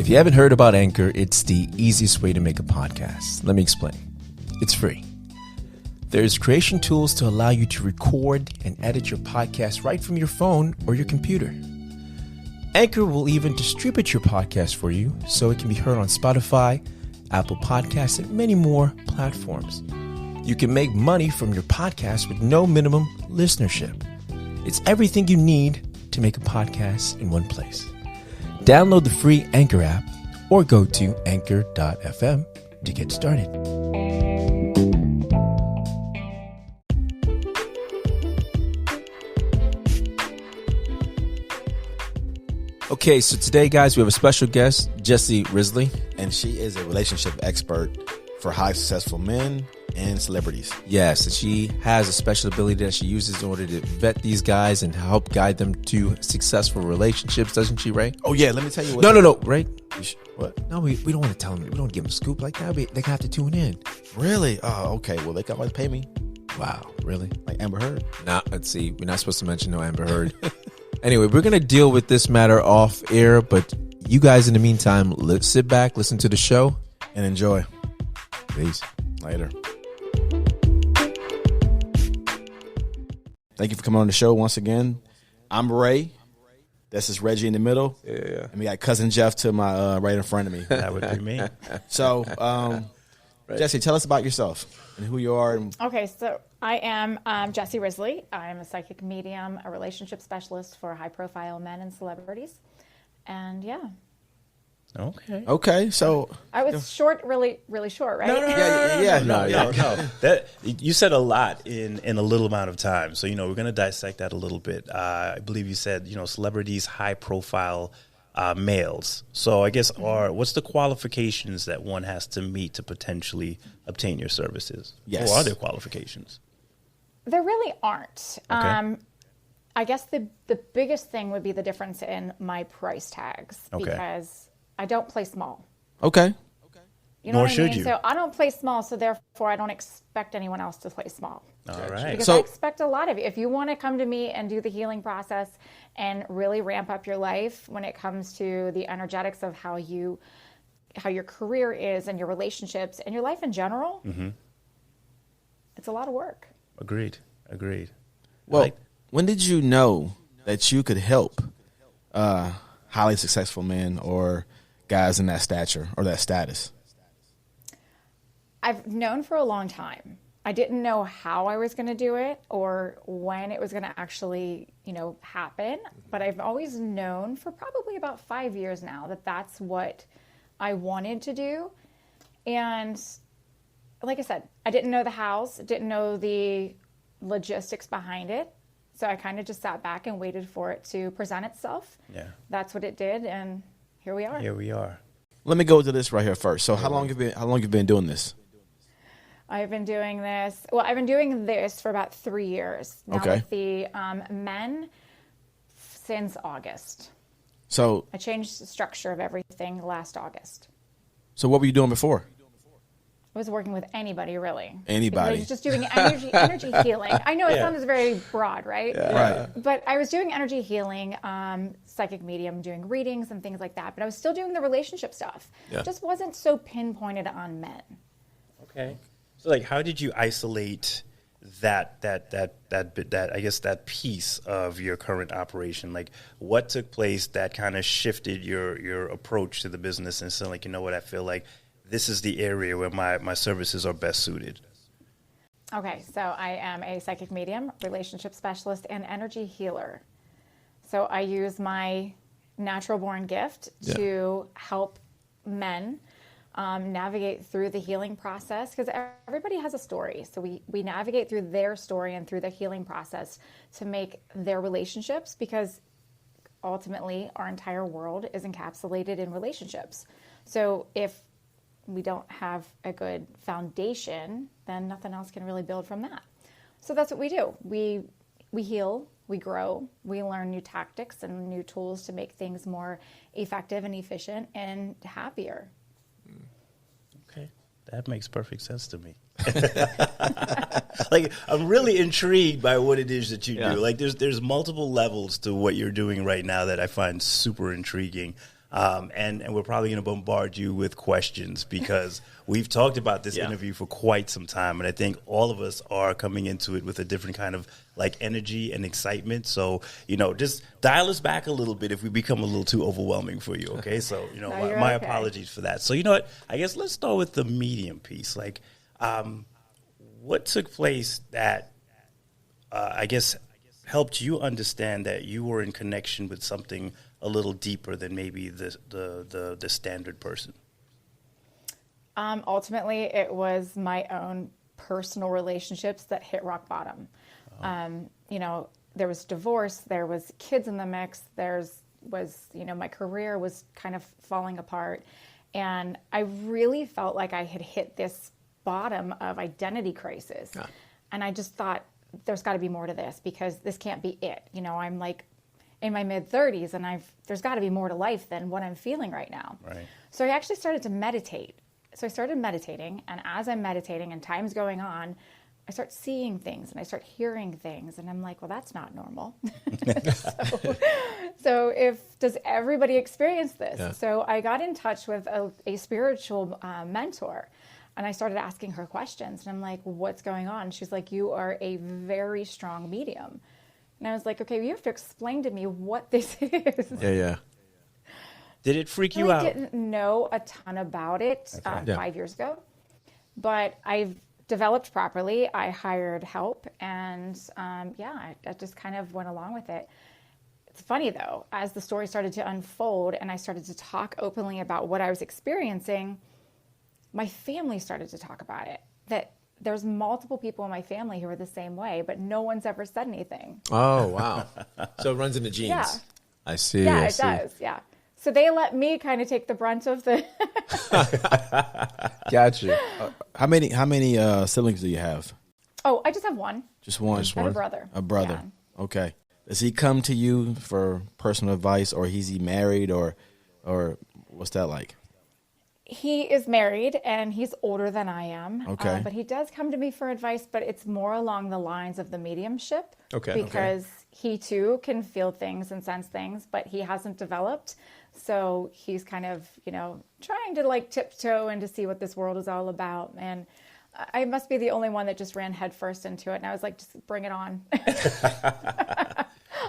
If you haven't heard about Anchor, it's the easiest way to make a podcast. Let me explain. It's free. There's creation tools to allow you to record and edit your podcast right from your phone or your computer. Anchor will even distribute your podcast for you so it can be heard on Spotify, Apple Podcasts, and many more platforms. You can make money from your podcast with no minimum listenership. It's everything you need to make a podcast in one place. Download the free Anchor app or go to anchor.fm to get started. Okay, so today, guys, we have a special guest, Jessi Risley. And she is a relationship expert for highly successful men and celebrities. Yes, and she has a special ability that she uses in order to vet these guys and help guide them to successful relationships, doesn't she, Ray? Oh, yeah, let me tell you what. No, Ray. What? No, we don't want to tell them. We don't give them a scoop like that. They're going to have to tune in. Really? Oh, okay. Well, they can always pay me. Wow, really? Like Amber Heard. Nah, let's see. We're not supposed to mention no Amber Heard. Anyway, we're going to deal with this matter off air, but you guys, in the meantime, let's sit back, listen to the show, and enjoy. Peace. Later. Thank you for coming on the show once again. I'm Ray. This is Reggie in the middle. Yeah. And we got Cousin Jeff to my right in front of me. That would be me. So, Jessi, tell us about yourself and who you are. Okay, so I am Jessi Risley. I'm a psychic medium, a relationship specialist for high-profile men and celebrities. And, yeah. Okay, so I was short, really, really short, right? No. That you said a lot in a little amount of time. So, we're going to dissect that a little bit. I believe you said, celebrities, high profile males. So I guess what's the qualifications that one has to meet to potentially obtain your services? Yes. Or are there qualifications? There really aren't. Okay. I guess the biggest thing would be the difference in my price tags because I don't play small. Okay. You know Nor what I mean? should you. So I don't play small, so therefore I don't expect anyone else to play small. All right. Because So- I expect a lot of you. If you want to come to me and do the healing process and really ramp up your life when it comes to the energetics of how your career is and your relationships and your life in general, it's a lot of work. Agreed. Well, when did you know that you could help highly successful men or guys in that stature or that status? I've known for a long time. I didn't know how I was going to do it or when it was going to actually, happen. But I've always known for probably about 5 years now that that's what I wanted to do. And like I said, I didn't know the hows, didn't know the logistics behind it. So I kind of just sat back and waited for it to present itself. Yeah. That's what it did. And here we are. Here we are. Let me go to this right here first. So how long have you been doing this? I've been doing this. Well, I've been doing this for about 3 years now with the men since August. So I changed the structure of everything last August. So what were you doing before? I was working with anybody, really. Anybody. Because I was just doing energy healing. I know it sounds very broad, right? Yeah. Right. But I was doing energy healing, psychic medium, doing readings and things like that. But I was still doing the relationship stuff. Yeah. It just wasn't so pinpointed on men. Okay. So, how did you isolate that I guess that piece of your current operation? Like, what took place that kind of shifted your approach to the business and saying, you know what, I feel like this is the area where my services are best suited? Okay, so I am a psychic medium, relationship specialist, and energy healer. So I use my natural born gift to help men navigate through the healing process, because everybody has a story. So we navigate through their story and through the healing process to make their relationships, because ultimately our entire world is encapsulated in relationships. So if we don't have a good foundation, then nothing else can really build from that. So that's what we do. We heal, we grow, we learn new tactics and new tools to make things more effective and efficient and happier. Okay, that makes perfect sense to me. I'm really intrigued by what it is that you do. There's multiple levels to what you're doing right now that I find super intriguing. And we're probably going to bombard you with questions because we've talked about this interview for quite some time. And I think all of us are coming into it with a different kind of like energy and excitement. So, just dial us back a little bit if we become a little too overwhelming for you. Okay. So, No, my okay. apologies for that. So, you know what? I guess let's start with the medium piece. Like, what took place that, I guess, helped you understand that you were in connection with something a little deeper than maybe the standard person? Ultimately, it was my own personal relationships that hit rock bottom. There was divorce, there was kids in the mix, my career was kind of falling apart. And I really felt like I had hit this bottom of identity crisis. Yeah. And I just thought, there's got to be more to this because this can't be it. I'm like in my mid-30s and there's got to be more to life than what I'm feeling right now. Right. So I actually started to meditate. So I started meditating, and as I'm meditating and time's going on, I start seeing things and I start hearing things, and I'm like, well, that's not normal. So does everybody experience this? Yeah. So I got in touch with a spiritual mentor. And I started asking her questions. And I'm like, what's going on? She's like, you are a very strong medium. And I was like, okay, well, you have to explain to me what this is. Yeah. Did it freak you out? I didn't know a ton about it 5 years ago. But I've developed properly. I hired help. And, I just kind of went along with it. It's funny, though, as the story started to unfold and I started to talk openly about what I was experiencing, my family started to talk about it, that there's multiple people in my family who are the same way, but no one's ever said anything. Oh, wow. So it runs in the genes. Yeah. I see. Yeah, it does. Yeah. So they let me kind of take the brunt of the. Gotcha. How many siblings do you have? Oh, I just have one. Just one? I have a brother. A brother. Yeah. Okay. Does he come to you for personal advice, or is he married, or what's that like? He is married and he's older than I am. Okay. But he does come to me for advice, but it's more along the lines of the mediumship. Okay. Because he too can feel things and sense things, but he hasn't developed. So he's kind of, trying to like tiptoe and to see what this world is all about. And I must be the only one that just ran headfirst into it. And I was like, just bring it on.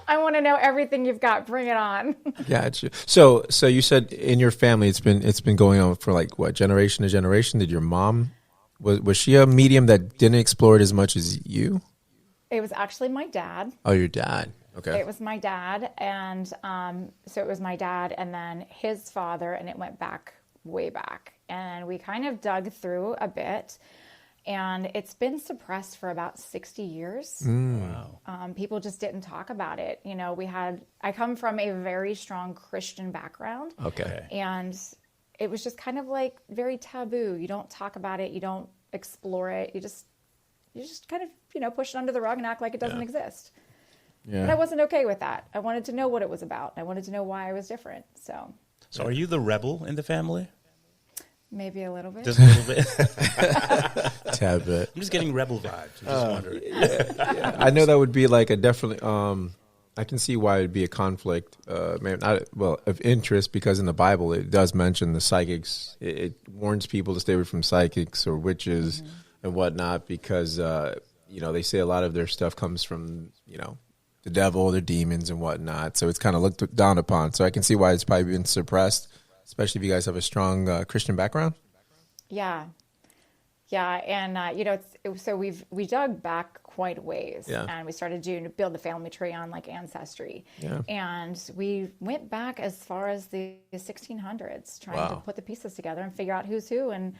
I want to know everything you've got. Bring it on. Gotcha. So you said in your family it's been going on for like what, generation to generation? Did your mom was she a medium that didn't explore it as much as you? It was actually my dad. Oh, your dad. Okay. It was my dad, and so it was my dad, and then his father, and it went back way back, and we kind of dug through a bit. And it's been suppressed for about 60 years. Wow. People just didn't talk about it. I come from a very strong Christian background. Okay. And it was just kind of like very taboo. You don't talk about it. You don't explore it. You just kind of, push it under the rug and act like it doesn't exist. Yeah. But I wasn't okay with that. I wanted to know what it was about. I wanted to know why I was different. So are you the rebel in the family? Maybe a little bit. Just a little bit. Tad bit. I'm just getting rebel vibes. I'm just wondering. Yeah. I know that would be like a definitely. I can see why it'd be a conflict. Of interest, because in the Bible it does mention the psychics. It warns people to stay away from psychics or witches and whatnot because they say a lot of their stuff comes from the devil, their demons and whatnot. So it's kind of looked down upon. So I can see why it's probably been suppressed. Especially if you guys have a strong Christian background. Yeah, and so we dug back quite a ways, and we started to build the family tree on like Ancestry, and we went back as far as the 1600s, trying to put the pieces together and figure out who's who and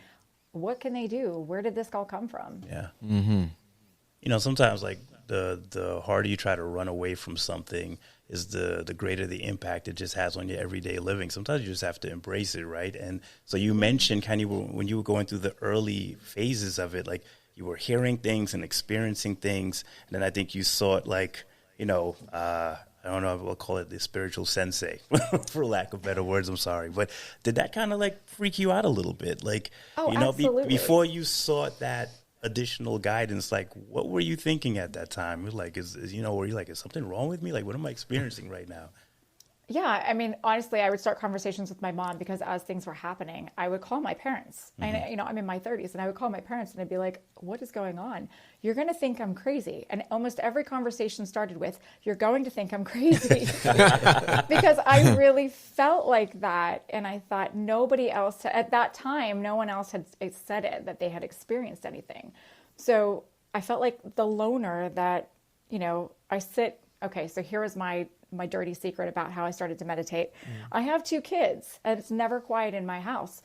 what can they do. Where did this all come from? Yeah. Mm-hmm. Sometimes like the harder you try to run away from something is the greater the impact it just has on your everyday living. Sometimes you just have to embrace it, right? And so you mentioned kind of when you were going through the early phases of it, like you were hearing things and experiencing things. And then I think you saw it like, I don't know if we'll call it the spiritual sensei, for lack of better words. I'm sorry. But did that kind of like freak you out a little bit? Like, absolutely. Before you sought that additional guidance, like what were you thinking at that time? You're like, were you like, is something wrong with me? Like, what am I experiencing right now? Yeah, I mean, honestly, I would start conversations with my mom because as things were happening, I would call my parents. And, you know, I'm in my 30s, and I would call my parents and I'd be like, what is going on? You're going to think I'm crazy. And almost every conversation started with, you're going to think I'm crazy. Because I really felt like that. And I thought nobody else, at that time, no one else had said it, that they had experienced anything. So I felt like the loner that, you know, okay, so here is my dirty secret about how I started to meditate. I have 2 kids and it's never quiet in my house.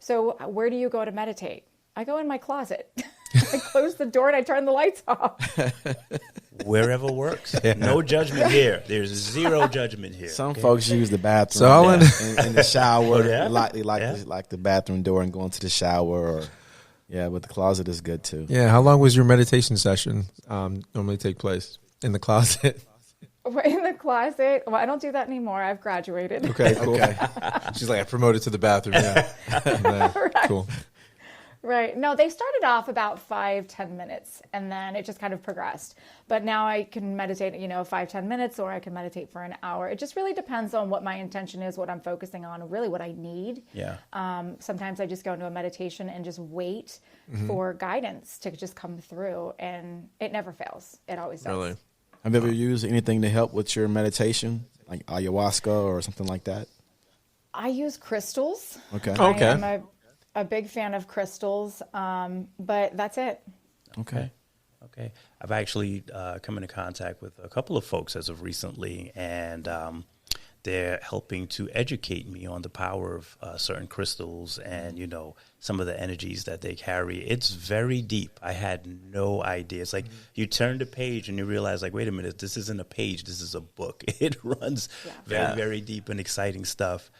So where do you go to meditate? I go in my closet. I close the door and I turn the lights off. Wherever works. No judgment here. There's zero judgment here. Some folks use the bathroom in the shower. Like the bathroom door and going to the shower. But the closet is good too. Yeah. How long was your meditation session normally take place? In the closet? In the closet? Well, I don't do that anymore. I've graduated. Okay, cool. She's like, I promoted to the bathroom. Yeah. Right. Cool. Right. No, they started off about 5-10 minutes, and then it just kind of progressed. But now I can meditate, 5-10 minutes, or I can meditate for an hour. It just really depends on what my intention is, what I'm focusing on, really what I need. Yeah. Sometimes I just go into a meditation and just wait for guidance to just come through, and it never fails. It always does. Really? Have you ever used anything to help with your meditation, like ayahuasca or something like that? I use crystals. Okay. I am a big fan of crystals, but that's it. Okay. I've actually come into contact with a couple of folks as of recently, and they're helping to educate me on the power of certain crystals and, some of the energies that they carry. It's very deep. I had no idea. It's like you turn the page and you realize, like, wait a minute, this isn't a page. This is a book. It runs very, very deep and exciting stuff.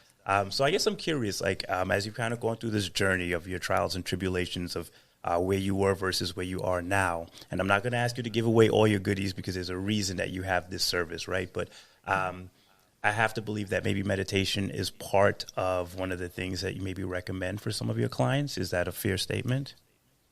So I guess I'm curious, like, as you've kind of gone through this journey of your trials and tribulations of where you were versus where you are now, and I'm not going to ask you to give away all your goodies because there's a reason that you have this service, right? But I have to believe that maybe meditation is part of one of the things that you maybe recommend for some of your clients. Is that a fair statement?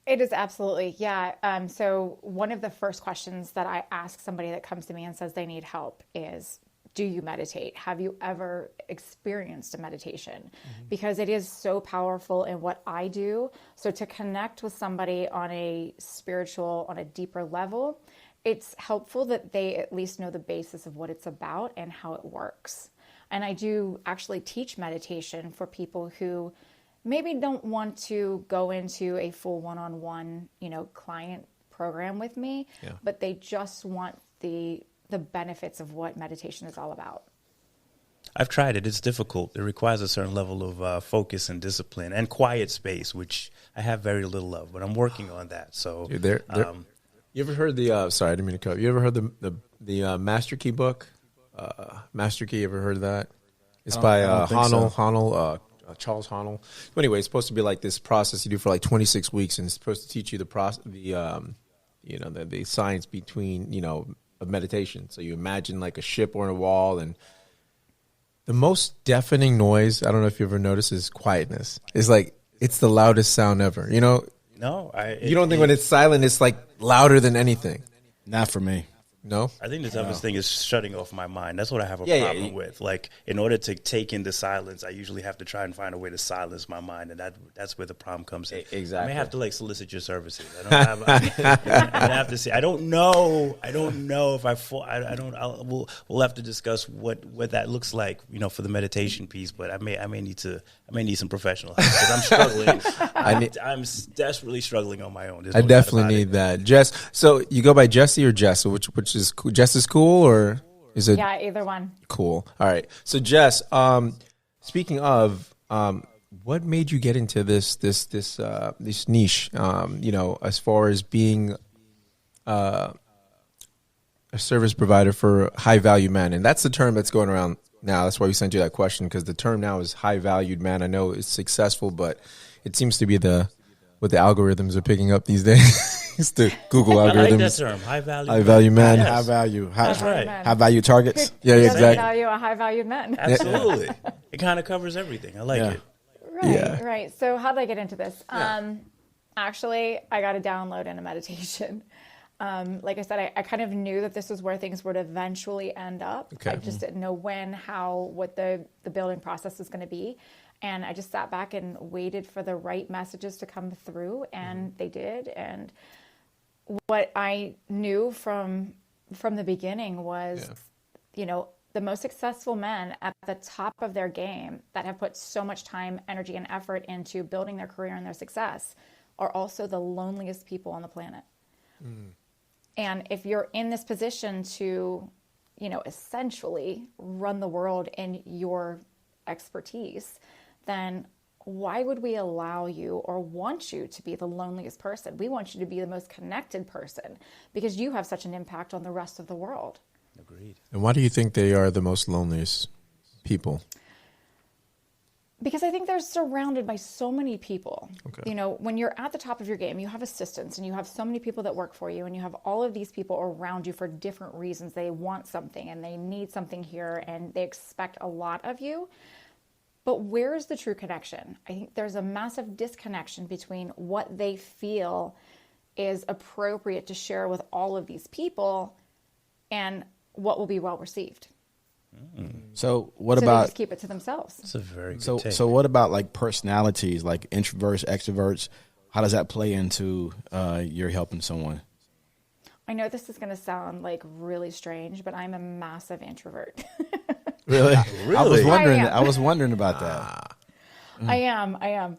It is absolutely, yeah. So one of the first questions that I ask somebody that comes to me and says they need help is, do you meditate? Have you ever experienced a meditation? Because it is so powerful in what I do. So to connect with somebody on a spiritual, on a deeper level, it's helpful that they at least know the basis of what it's about and how it works. And I do actually teach meditation for people who maybe don't want to go into a full one-on-one, client program with me, but they just want the benefits of what meditation is all about. I've tried it. It's difficult. It requires a certain level of focus and discipline and quiet space, which I have very little of, but I'm working on that. So you ever heard the, sorry, I didn't mean to cut. You ever heard the Master Key book? Master Key, ever heard of that? It's by Charles Honnell. But anyway, it's supposed to be like this process you do for like 26 weeks, and it's supposed to teach you the science between, of meditation. So you imagine like a ship on a wall, and the most deafening noise, I don't know if you ever noticed, is quietness. It's like, it's the loudest sound ever, No, you don't think when it's silent, it's like louder than anything? Not for me. No? I think the toughest thing is shutting off my mind. That's what I have a problem with. Like, in order to take in the silence, I usually have to try and find a way to silence my mind, and that's where the problem comes in. Exactly. I may have to solicit your services. I have to say, I don't know if I fall. We'll have to discuss what that looks like, for the meditation piece. But I may need some professional help because I'm struggling. I'm desperately struggling on my own. I definitely need that. Jess, so you go by Jessi or Jess? Which is cool? Jess is cool, or is it? Yeah, either one. Cool. All right. So Jess, speaking of, what made you get into this niche? As far as being a service provider for high value men, and that's the term that's going around now. That's why we sent you that question, because the term now is high valued man. I know it's successful, but it seems to be what the algorithms are picking up these days. It's the Google algorithms. I like that term, high value man. Yes. High value. That's right. High value targets. Yeah, exactly. Value a high valued man. Absolutely. It kind of covers everything. I like it. Right. So how did I get into this? Actually, I got a download in a meditation. Like I said, I kind of knew that this was where things would eventually end up. Okay. I just didn't know when, how, what the building process was going to be. And I just sat back and waited for the right messages to come through, and they did. And what I knew from the beginning was, you know, the most successful men at the top of their game that have put so much time, energy, and effort into building their career and their success are also the loneliest people on the planet. And if you're in this position to, you know, essentially run the world in your expertise, then why would we allow you or want you to be the loneliest person? We want you to be the most connected person because you have such an impact on the rest of the world. Agreed. And why do you think they are the most loneliest people? Because I think they're surrounded by so many people. Okay. You know, when you're at the top of your game, you have assistants and you have so many people that work for you, and you have all of these people around you for different reasons. They want something and they need something here, and they expect a lot of you. But where is the true connection? I think there's a massive disconnection between what they feel is appropriate to share with all of these people and what will be well received. So what So about they just keep it to themselves. That's a very good so take. so what about like personalities, like introverts, extroverts? How does that play into you're helping someone? I know this is going to sound like really strange, but I'm a massive introvert. Really? I was wondering. I am. I was wondering about that. I am.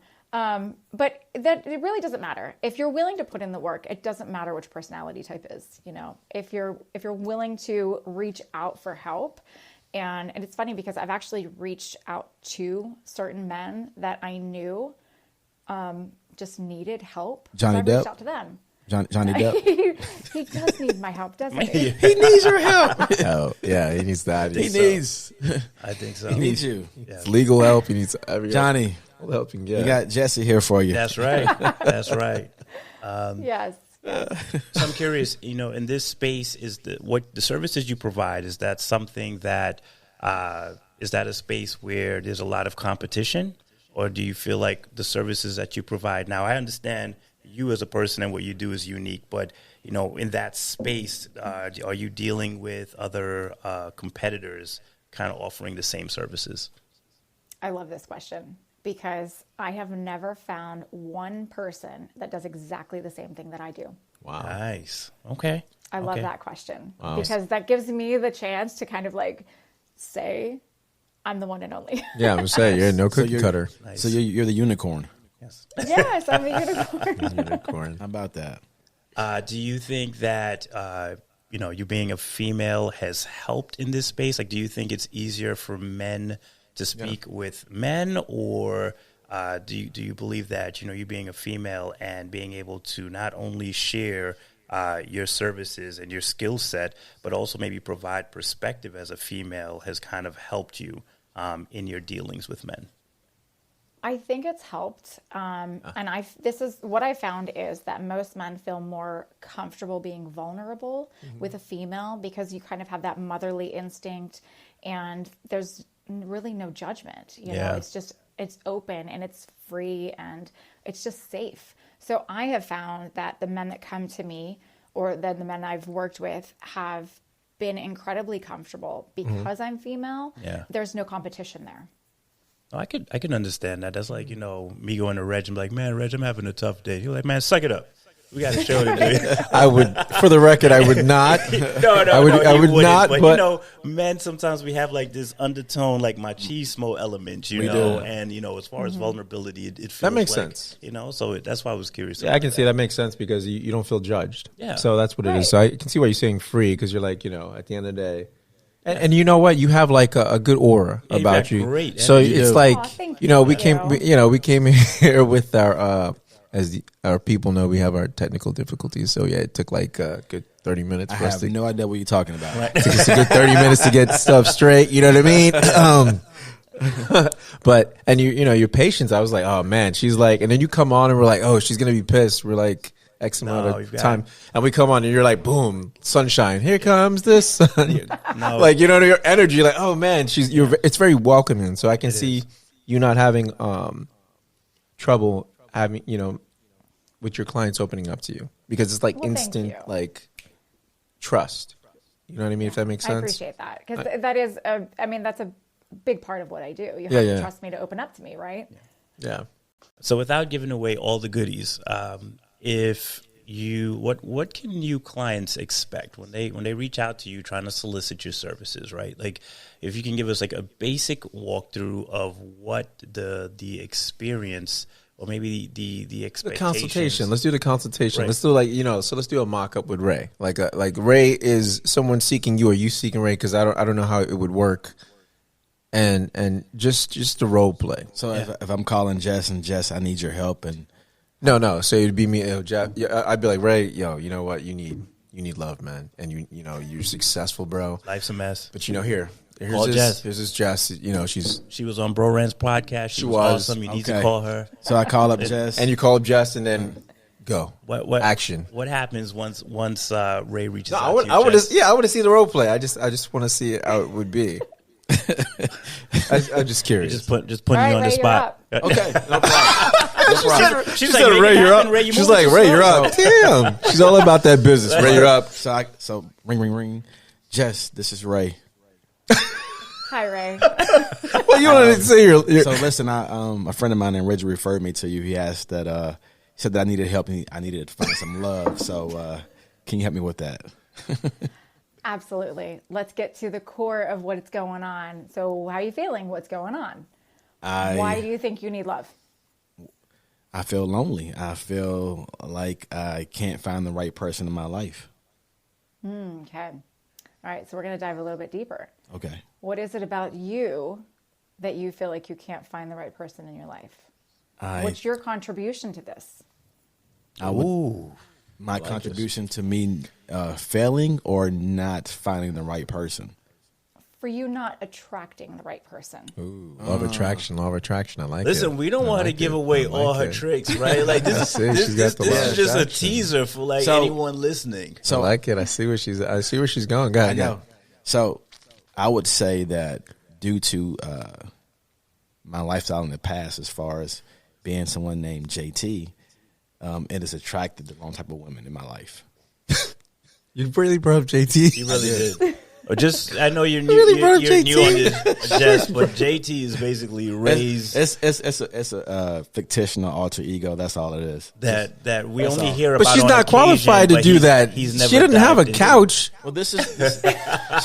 But that it really doesn't matter. If you're willing to put in the work, it doesn't matter which personality type is. You know, if you're willing to reach out for help, and it's funny because I've actually reached out to certain men that I knew just needed help. Johnny so I reached Depp? out to them. Johnny Depp. He does need my help, doesn't he? He needs your help. Oh, yeah, he needs that. He needs. I think so. He needs you, It's legal help. He needs every Johnny. all the help he can get. We got Jessi here for you. That's right. That's right. Yes. So I'm curious, you know, in this space, what the services you provide, is that something that is that a space where there's a lot of competition, or do you feel like the services that you provide now? I understand you as a person and what you do is unique, but you know, in that space, are you dealing with other competitors, kind of offering the same services? I love this question because I have never found one person that does exactly the same thing that I do. Wow. Nice. Okay. I love Okay. that question Wow. because that gives me the chance to kind of like say, I'm the one and only. Yeah, I'm gonna say you're no cookie cutter. Nice. So you're the unicorn. Yes. Yes, I'm a unicorn. Unicorn. How about that? Do you think that you know, you being a female has helped in this space? Like, do you think it's easier for men to speak with men, or do you believe that, you know, you being a female and being able to not only share your services and your skill set, but also maybe provide perspective as a female has kind of helped you in your dealings with men? I think it's helped. And this is what I found is that most men feel more comfortable being vulnerable with a female because you kind of have that motherly instinct and there's really no judgment. You know, it's open and it's free and it's just safe. So I have found that the men that come to me or the men I've worked with have been incredibly comfortable because I'm female. Yeah. There's no competition there. I can understand that. That's like, you know, me going to Reg and be like, man, Reg, I'm having a tough day. You're like, man, suck it up. We got to show it to you. I would, for the record, I would not. No, I would wouldn't. not. But, But you know, men sometimes we have like this undertone, like machismo element, you know, do. and you know, as far as vulnerability, it feels That makes like, sense. You know, so that's why I was curious. yeah, about I can see that makes sense because you don't feel judged. Yeah. So that's what it Right. is. So I can see why you're saying free because you're like, you know, at the end of the day. And you know what? You have like a good aura Yeah, you've about got you. great So energy. it's You do. like, Aw, thank you know, we you. came here with our, our people know, we have our technical difficulties. So yeah, it took like a good 30 minutes I for us have to no idea what you're talking about. It took us a good 30 minutes to get stuff straight. You know what I mean? But, and you know, your patience, I was like, oh man, she's like, and then you come on and we're like, oh, she's going to be pissed. We're like X amount you've of got time. it. And we come on and you're like, boom, sunshine. Here comes the sun. No. Like, you know, your energy, like, oh man, it's very welcoming. So I can see you not having, trouble having, you know, with your clients opening up to you because it's like Well, thank instant, you. like trust. You know what I mean? If that makes sense. I appreciate that because that is, that's a big part of what I do. You have to trust me to open up to me, right? Yeah. So without giving away all the goodies, what can you clients expect when they reach out to you trying to solicit your services, right? Like if you can give us like a basic walkthrough of what the experience or maybe the expectations. The consultation. Let's do the consultation. Right. Let's do let's do a mock up with Ray. Like Ray is someone seeking you, or you seeking Ray? Because I don't know how it would work. And just the role play. So if I'm calling Jess and Jess, I need your help, and no. So it'd be me, Jeff. I'd be like, Ray, you know what? You need love, man, and you know you're successful, bro. Life's a mess. But here's this Jess. She was on Bro Rantz Podcast. She was awesome. You need to call her. So I call up Jess, and you call up Jess, and then go. What action? What happens once Ray reaches out I to you? I want to see the role play. I just want to see how it would be. I'm just curious. Just putting you on the spot. Okay, no problem. She said, Ray, you're up. She's like, Ray, you're up. Damn. She's all about that business. Ray, you're up. So ring. Jess, this is Ray. Hi, Ray. Well, you wanted to say you're So listen, a friend of mine named Reggie referred me to you. He asked that he said that I needed help. And I needed to find some love. So can you help me with that? Absolutely. Let's get to the core of what's going on. So how are you feeling? What's going on? Why do you think you need love? I feel lonely. I feel like I can't find the right person in my life. Okay. All right. So we're going to dive a little bit deeper. Okay. What is it about you that you feel like you can't find the right person in your life? What's your contribution to this? My contribution to me failing or not finding the right person. For you not attracting the right person. Ooh, law of attraction. I like it. Listen, we don't want to give away all her tricks, right? Like this is just a teaser for anyone listening. So I like it. I see where she's going. Go ahead. I know. So I would say that due to my lifestyle in the past, as far as being someone named JT, it has attracted the wrong type of women in my life. You really brought up JT. You really did. Or just, I know you're new on this, Jess, but JT is basically Ray's. It's a fictional alter ego. That's all it is. That we only hear about. But she's not qualified to do that. She didn't have a couch. Well, this is.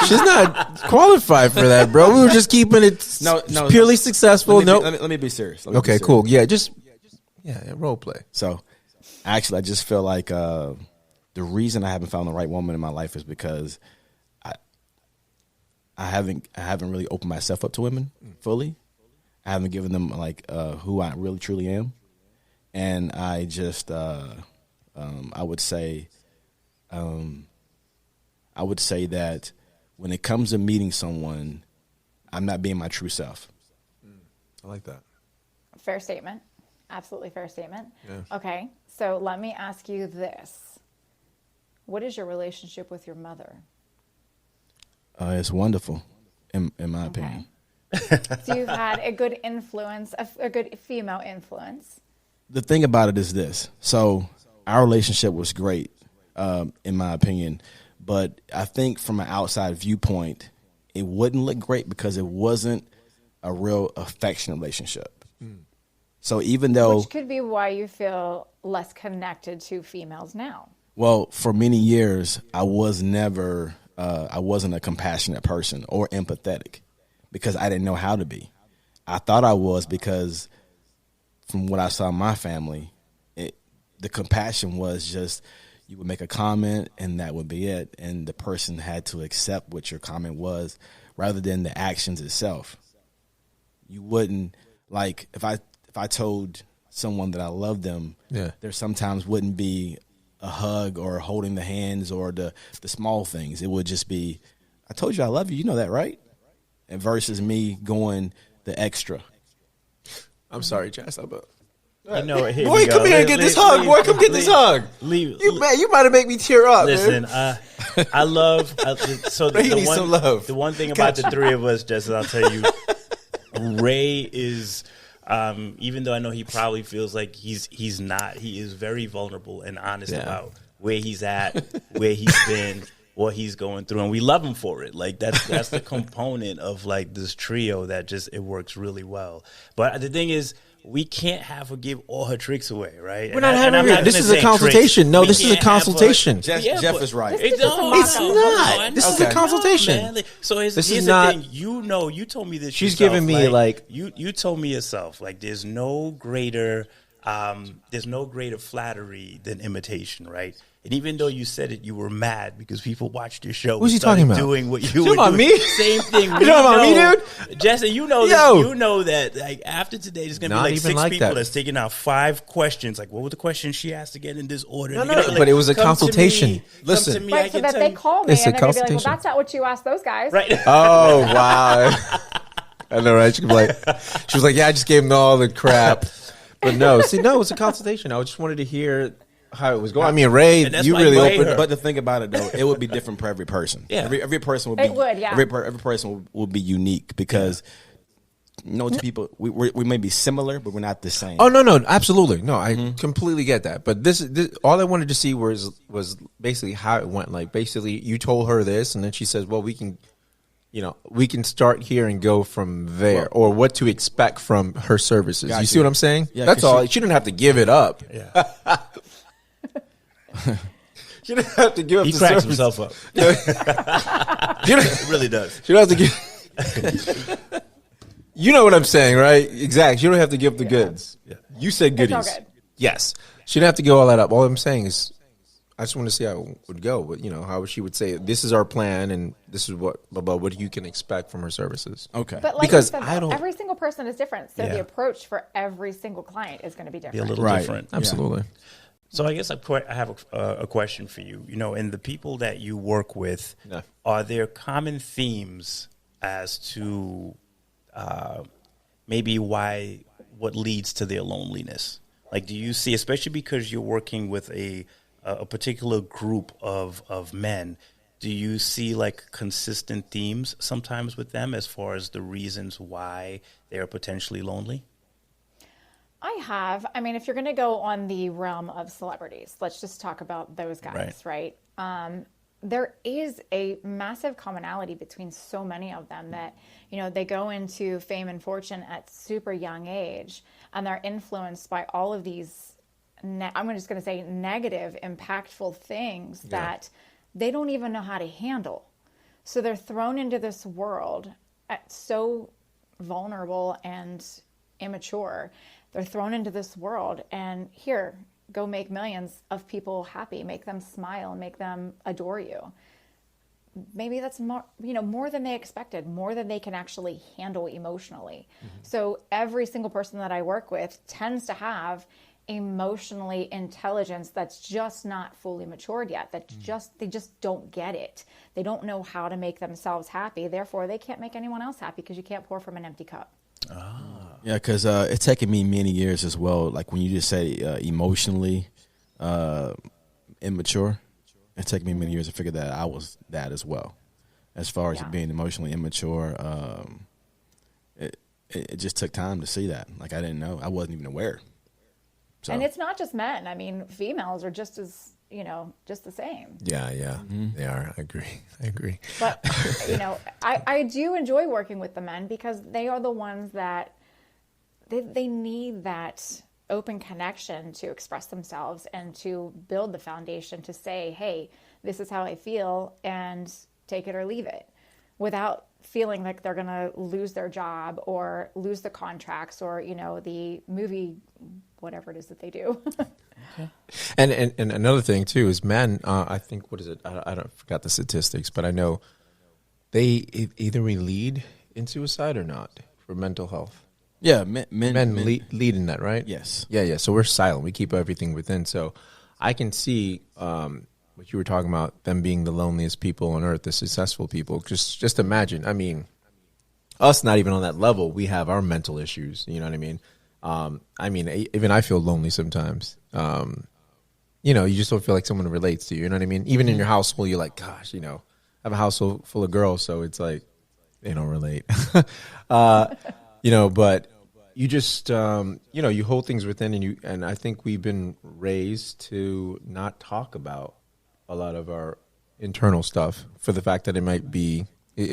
She's not qualified for that, bro. We were just keeping it purely successful. Let me be serious. Okay, cool. Yeah, role play. So, actually, I just feel like the reason I haven't found the right woman in my life is because I haven't really opened myself up to women fully. I haven't given them who I really truly am, and I just I would say that when it comes to meeting someone, I'm not being my true self. I like that. Fair statement. Absolutely fair statement. Yeah. Okay, so let me ask you this: what is your relationship with your mother? It's wonderful, in my opinion. So you've had a good influence, a good female influence. The thing about it is this. So our relationship was great, in my opinion. But I think from an outside viewpoint, it wouldn't look great because it wasn't a real affectionate relationship. So even though... Which could be why you feel less connected to females now. Well, for many years, I wasn't a compassionate person or empathetic because I didn't know how to be. I thought I was because from what I saw in my family, the compassion was just you would make a comment and that would be it. And the person had to accept what your comment was rather than the actions itself. You wouldn't, like, if I told someone that I loved them, there sometimes wouldn't be a hug or holding the hands or the small things. It would just be, I told you I love you. You know that, right? And versus me going the extra. I'm sorry, Jess. Boy, come here and get this hug. Boy, come get this hug. You might have made me tear up. Listen, I love. So some love. The one thing about the three of us, Jess, I'll tell you, Ray is. Even though I know he probably feels like he's not, he is very vulnerable and honest about where he's at, where he's been, what he's going through, and we love him for it. Like that's the component of like this trio that just it works really well. But the thing is, we can't have her give all her tricks away, right? We're not having her. This is a consultation. No, this is a consultation. Jeff is right. It's not. This is a consultation. So here's the thing. You told me this. She's giving me like you told me yourself. Like there's no greater flattery than imitation, right? And even though you said it, you were mad because people watched your show. Who's he talking about? Doing what you were doing. Me? Same thing. You talking about me, dude? Jesse, you know that like after today, there's gonna be like 6 people that's taking out 5 questions. Like, what were the questions she asked again in this order? No, but it was a consultation. Listen, to me, right, so that they call me and they're gonna be like, well, that's not what you asked those guys. Right. Oh wow. I know, right? She was like, yeah, I just gave them all the crap. But no, it was a consultation. I just wanted to hear how it was going. I mean, Ray, you really opened. But to think about it, though, it would be different for every person. Yeah, every person would be. It would, yeah. Every person would be unique because people we may be similar, but we're not the same. Oh no, absolutely no. I completely get that. But this all I wanted to see was basically how it went. Like basically, you told her this, and then she says, "Well, we can." We can start here and go from there, or what to expect from her services. Gotcha. You see what I'm saying? Yeah, that's all. She didn't have to give it up. Yeah. She didn't have to give up. He the cracks service. himself up. It really does. She don't have to give. You know what I'm saying, right? Exactly. You don't have to give the goods. Yeah. You said goodies. It's all good. Yes. She didn't have to give all that up. All I'm saying is, I just want to see how it would go. But how she would say, "This is our plan, and this is what you can expect from her services." Okay. But like because said, every single person is different, so the approach for every single client is going to be different. Be a little different. Absolutely. So I guess I have a question for you. In the people that you work with, are there common themes as to maybe what leads to their loneliness? Like, do you see, especially because you're working with a particular group of men, do you see like consistent themes sometimes with them as far as the reasons why they are potentially lonely? I have. I mean, if you're going to go on the realm of celebrities, let's just talk about those guys, right? There is a massive commonality between so many of them that, they go into fame and fortune at super young age, and they're influenced by all of these, I'm just going to say negative, impactful things that they don't even know how to handle. So they're thrown into this world so vulnerable and immature. They're thrown into this world and here, go make millions of people happy, make them smile, make them adore you. Maybe that's more, more than they expected, more than they can actually handle emotionally. So every single person that I work with tends to have emotionally intelligence that's just not fully matured yet. They just don't get it. They don't know how to make themselves happy. Therefore, they can't make anyone else happy because you can't pour from an empty cup. Yeah, because it's taken me many years as well. Like when you just say emotionally immature, it's taken me many years to figure that I was that as well. As far as being emotionally immature, it just took time to see that. Like I didn't know. I wasn't even aware. So. And it's not just men. I mean, females are just as, just the same. Yeah, they are. I agree. But, I do enjoy working with the men because they are the ones that they need that open connection to express themselves and to build the foundation to say, hey, this is how I feel and take it or leave it, without feeling like they're going to lose their job or lose the contracts or, the movie, whatever it is that they do. Okay. And another thing too is men, I think, what is it? I forgot the statistics, but I know they either lead in suicide or not for mental health. Yeah, men lead in that, right? Yes. Yeah. So we're silent. We keep everything within. So I can see what you were talking about, them being the loneliest people on earth, the successful people. Just imagine. I mean, us not even on that level. We have our mental issues. You know what I mean? Even I feel lonely sometimes. You just don't feel like someone relates to you. You know what I mean? Even in your household, you're like, gosh, I have a household full of girls, so it's like they don't relate. But you just, you hold things within, and I think we've been raised to not talk about a lot of our internal stuff for the fact that it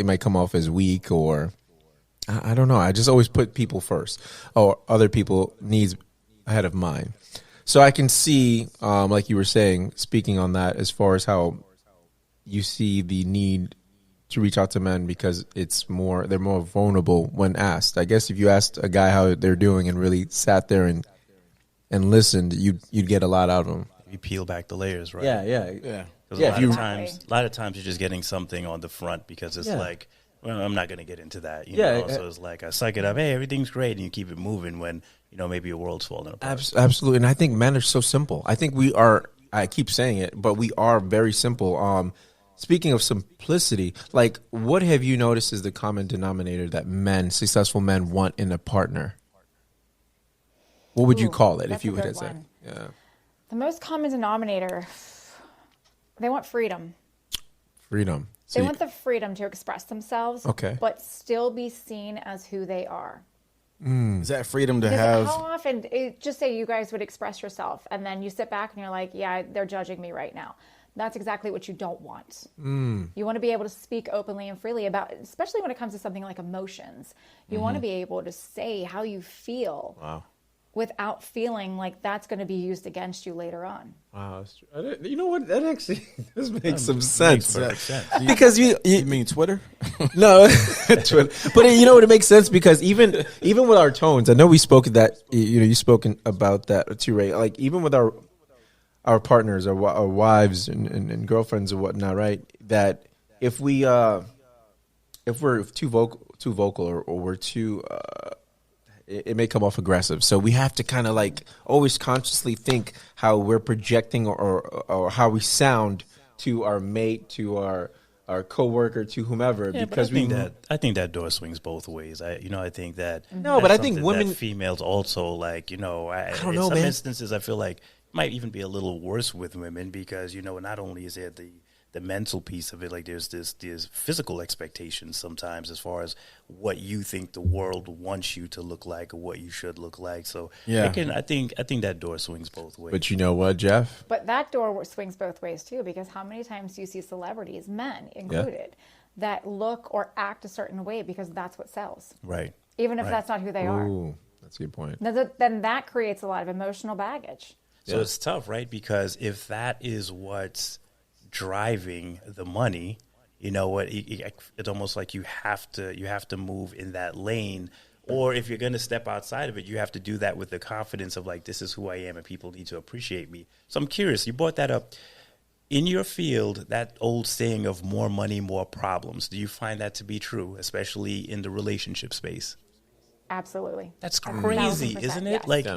might come off as weak, or I don't know. I just always put people first, or other people needs ahead of mine. So I can see, like you were saying, speaking on that, as far as how you see the need to reach out to men because they're more vulnerable when asked. I guess if you asked a guy how they're doing and really sat there and listened, you'd get a lot out of them. You peel back the layers, right? Yeah. Because a lot of times you're just getting something on the front because it's like, well, I'm not going to get into that. You know? So it's like I suck it up. Hey, everything's great, and you keep it moving when maybe your world's falling apart. Absolutely, and I think men are so simple. I think we are. I keep saying it, but we are very simple. Speaking of simplicity, like what have you noticed is the common denominator that successful men want in a partner? What would you call it if you would have said? Yeah. The most common denominator, they want freedom. Freedom. They want the freedom to express themselves, but still be seen as who they are. Is that freedom to Because have? how often, just say you guys would express yourself, and then you sit back and you're like, yeah, they're judging me right now. That's exactly what you don't want. You want to be able to speak openly and freely about, especially when it comes to something like emotions. You want to be able to say how you feel without feeling like that's going to be used against you later on. Wow, that's true. You know what? That actually does make some sense. Makes sense. Because you mean Twitter? No, Twitter. But you know what? It makes sense because even with our tones, I know we spoke that. You've spoken about that too, right? Like even with our partners, our wives and girlfriends and whatnot, right? That if we're too vocal or we're too, it may come off aggressive. So we have to kind of like always consciously think how we're projecting or how we sound to our mate, to our coworker, to whomever. Yeah, because I think that door swings both ways. I think that but I think women, females also like I don't know, in some instances I feel like might even be a little worse with women because not only is there the mental piece of it, like there's physical expectations sometimes as far as what you think the world wants you to look like or what you should look like. So I think that door swings both ways. But you know what, Jeff? But that door swings both ways too, because how many times do you see celebrities, men included, that look or act a certain way because that's what sells, right? Even if that's not who they are. Ooh, that's a good point. Then that creates a lot of emotional baggage. So it's tough, right? Because if that is what's driving the money, it's almost like you have to move in that lane. Or if you're going to step outside of it, you have to do that with the confidence of like, this is who I am and people need to appreciate me. So I'm curious, you brought that up. In your field, that old saying of more money, more problems, do you find that to be true, especially in the relationship space? Absolutely. That's crazy, isn't it? Yes. Like,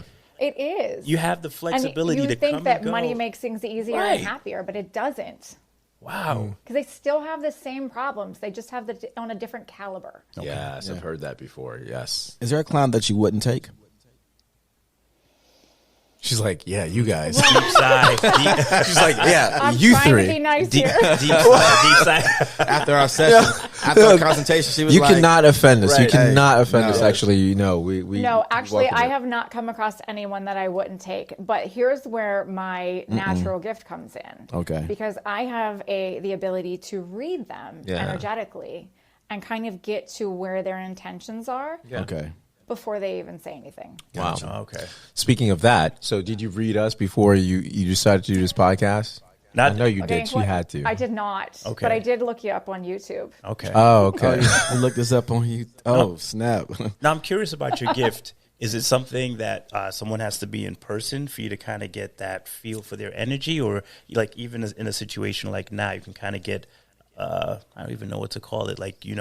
it is. You have the flexibility to come and go. You think that money makes things easier and happier, but it doesn't. Wow. Because they still have the same problems. They just have on a different caliber. Okay. Yes, I've heard that before. Yes. Is there a clown that you wouldn't take? She's like, yeah, you guys. Deep sigh. She's like, yeah, I'm you trying three. to be nice here. Deep sigh. After our session, after our consultation, she was you like, cannot offend us. Right, you cannot offend us. no. Actually, we No, actually, welcome I it. have not come across anyone that I wouldn't take. But here's where my natural gift comes in. Okay. Because I have the ability to read them energetically and kind of get to where their intentions are Okay. before they even say anything. Wow. Okay. Speaking of that, so did you read us before you decided to do this podcast? I know you did. You had to. I did not. Okay. But I did look you up on YouTube. Okay. Oh, okay. I looked this up on you. Oh, snap. Now, I'm curious about your gift. Is it something that someone has to be in person for you to kind of get that feel for their energy? Or like even in a situation like now, you can kind of get, I don't even know what to call it. Like, you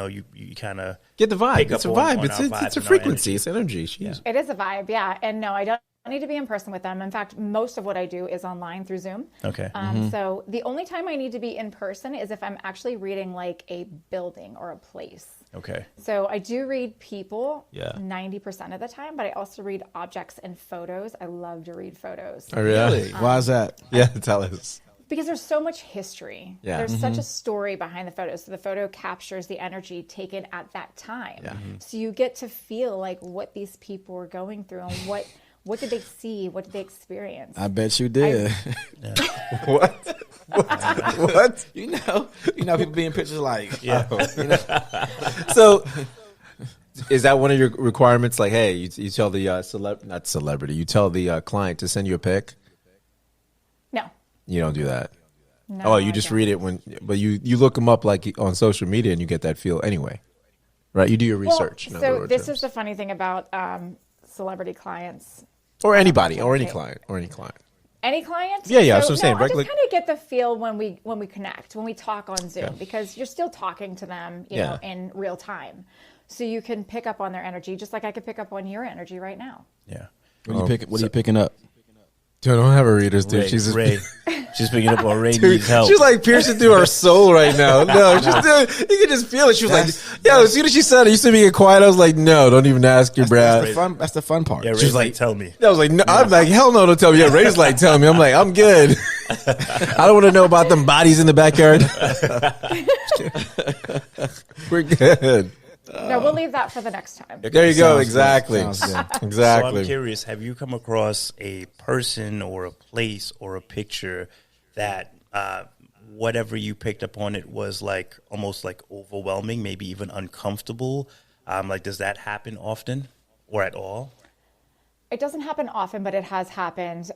kind of Get the vibe. It's a vibe. It's a frequency. Energy. It's energy. Jeez. It is a vibe, yeah. And no, I don't need to be in person with them. In fact, most of what I do is online through Zoom. Okay. So the only time I need to be in person is if I'm actually reading like a building or a place. Okay. So I do read people 90% 90% of the time, but I also read objects and photos. I love to read photos. Oh, really? Why is that? Yeah, tell us. Because there's so much history. Yeah. There's such a story behind the photo. So the photo captures the energy taken at that time. Yeah. So you get to feel like what these people were going through and what did they see? What did they experience? I bet you did. What? What? You know, people being pictures like, Yeah. So, is that one of your requirements? Like, hey, you tell the not celebrity, you tell the client to send you a pic. No. You don't do that. No, Oh, you I just don't. read it but you look them up like on social media and you get that feel anyway, right? You do your research. Well, in other so words, this is the funny thing about celebrity clients. or anybody, or any Okay. client, or any client. Any client? Yeah, yeah, So, that's what I'm saying, no, right? I Like- just kind of get the feel when we connect, when we talk on Zoom, because you're still talking to them, you know, in real time. So you can pick up on their energy, just like I could pick up on your energy right now. Yeah. what are you picking up? Dude, I don't have her readers, dude. Ray, She's just, Ray. She's picking up on Ray Dude, needs help. she's like piercing through her soul right now. No, she's doing, you can just feel it. She was like, yo, as soon as she said it, you should be quiet. I was like, no, don't even ask your That's Brad. the fun part. yeah, Ray's she's like, like- tell me. I was like, no, I'm like, hell no, don't tell me. Yeah, Ray's like, tell me. I'm like, I'm good. I don't want to know about them bodies in the backyard. We're good. No, we'll leave that for the next time. There you go. Sounds Exactly. good. Sounds good. So Exactly. I'm curious, have you come across a person or a place or a picture that whatever you picked up on it was like almost like overwhelming, maybe even uncomfortable? Like, does that happen often or at all? It doesn't happen often, but it has happened.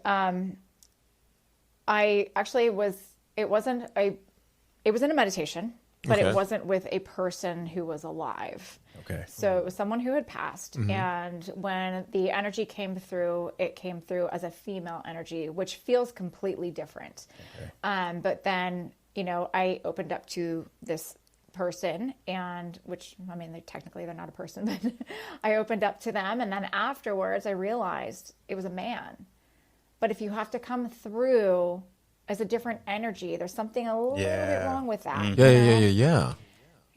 I actually it was in a meditation, but Okay. it wasn't with a person who was alive. Okay. So it was someone who had passed. And when the energy came through, it came through as a female energy, which feels completely different. Okay. But then, you know, I opened up to this person which, I mean, they're not a person, but I opened up to them. And then afterwards I realized it was a man. But if you have to come through as a different energy, there's something a little bit wrong with that. Yeah.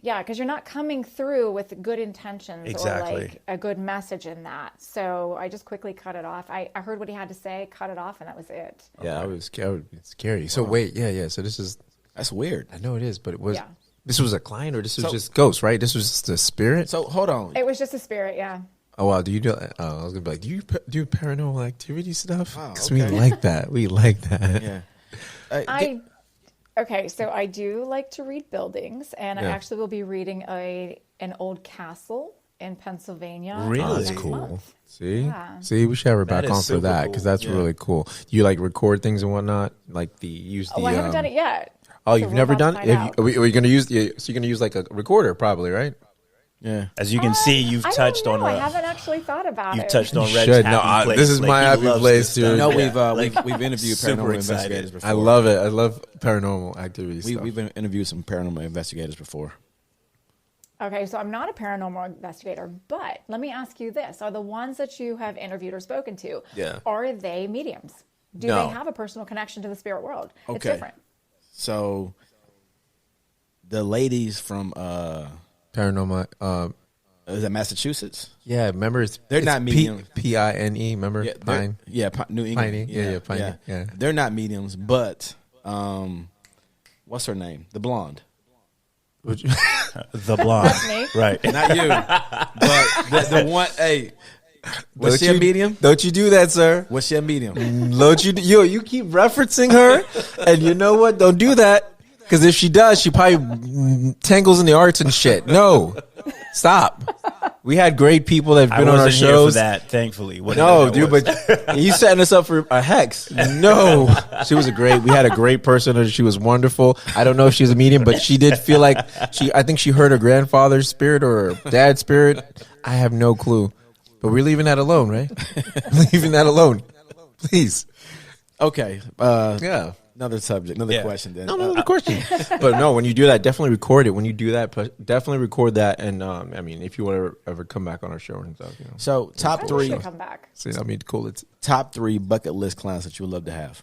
Yeah, because you're not coming through with good intentions Exactly. or like a good message in that. So I just quickly cut it off. I heard what he had to say, cut it off, and that was it. Yeah, I was scary. So wait, yeah. So That's weird. I know it is, but it was, Yeah. this was a client or this was So- just ghost, right? This was just a spirit? So hold on. It was just a spirit, yeah. Oh, wow. Do you do, I was going to be like, do you do paranormal activity stuff? Wow, Because we okay. like that. We like that. Yeah. Okay, so I do like to read buildings, and I Yeah. actually will be reading an old castle in Pennsylvania. Really? Oh, that's next cool. month. See? Yeah. See, we should have her That back is on for super that cool. because that's Yeah. really cool. You like record things and whatnot? Like use the. Oh, I haven't done it yet. Oh, So you've we're never about to done find it? out. Are you going to use so you're going to use like a recorder probably, right? Yeah. As you can see, you've I don't touched on know. I haven't actually thought about you've it. touched on You Red's should. happy No, place. this is my he happy loves place, this stuff. dude. No, Yeah. we've interviewed super paranormal excited. investigators before. I love it. I love paranormal activity stuff. We've interviewed some paranormal investigators before. Okay, so I'm not a paranormal investigator, but let me ask you this. Are the ones that you have interviewed or spoken to, Yeah. are they mediums? Do No. they have a personal connection to the spirit world? It's Okay. different. So the ladies from paranormal. is that Massachusetts? Yeah, remember it's They're it's not mediums. P-I-N-E. Remember Yeah, Pine. New England. Piney. Yeah, Piney. Yeah. They're not mediums, but what's her name? The blonde. Would you- The blonde. That's me. Right. Not you, but the one. Hey, was Don't she a you- medium? Don't you do that, sir? Was she a medium? Don't you? You keep referencing her, and you know what? Don't do that. Because if she does, she probably tangles in the arts and shit. No, stop. We had great people that have I been on our wasn't here for shows. that, thankfully. No, Whatever that dude, was. but you setting us up for a hex. No, she was we had a great person. She was wonderful. I don't know if she's a medium, but she did feel like I think she heard her grandfather's spirit or her dad's spirit. I have no clue, but we're leaving that alone, right? Leaving that alone, please. Okay. Yeah. Another subject. Another question. Then. No, of course. But no, when you do that, definitely record it. When you do that, definitely record that. And I mean, if you want to ever come back on our show and stuff, you know. So top I three. wish to come back. See, I mean, cool. It's Top three bucket list clients that you would love to have,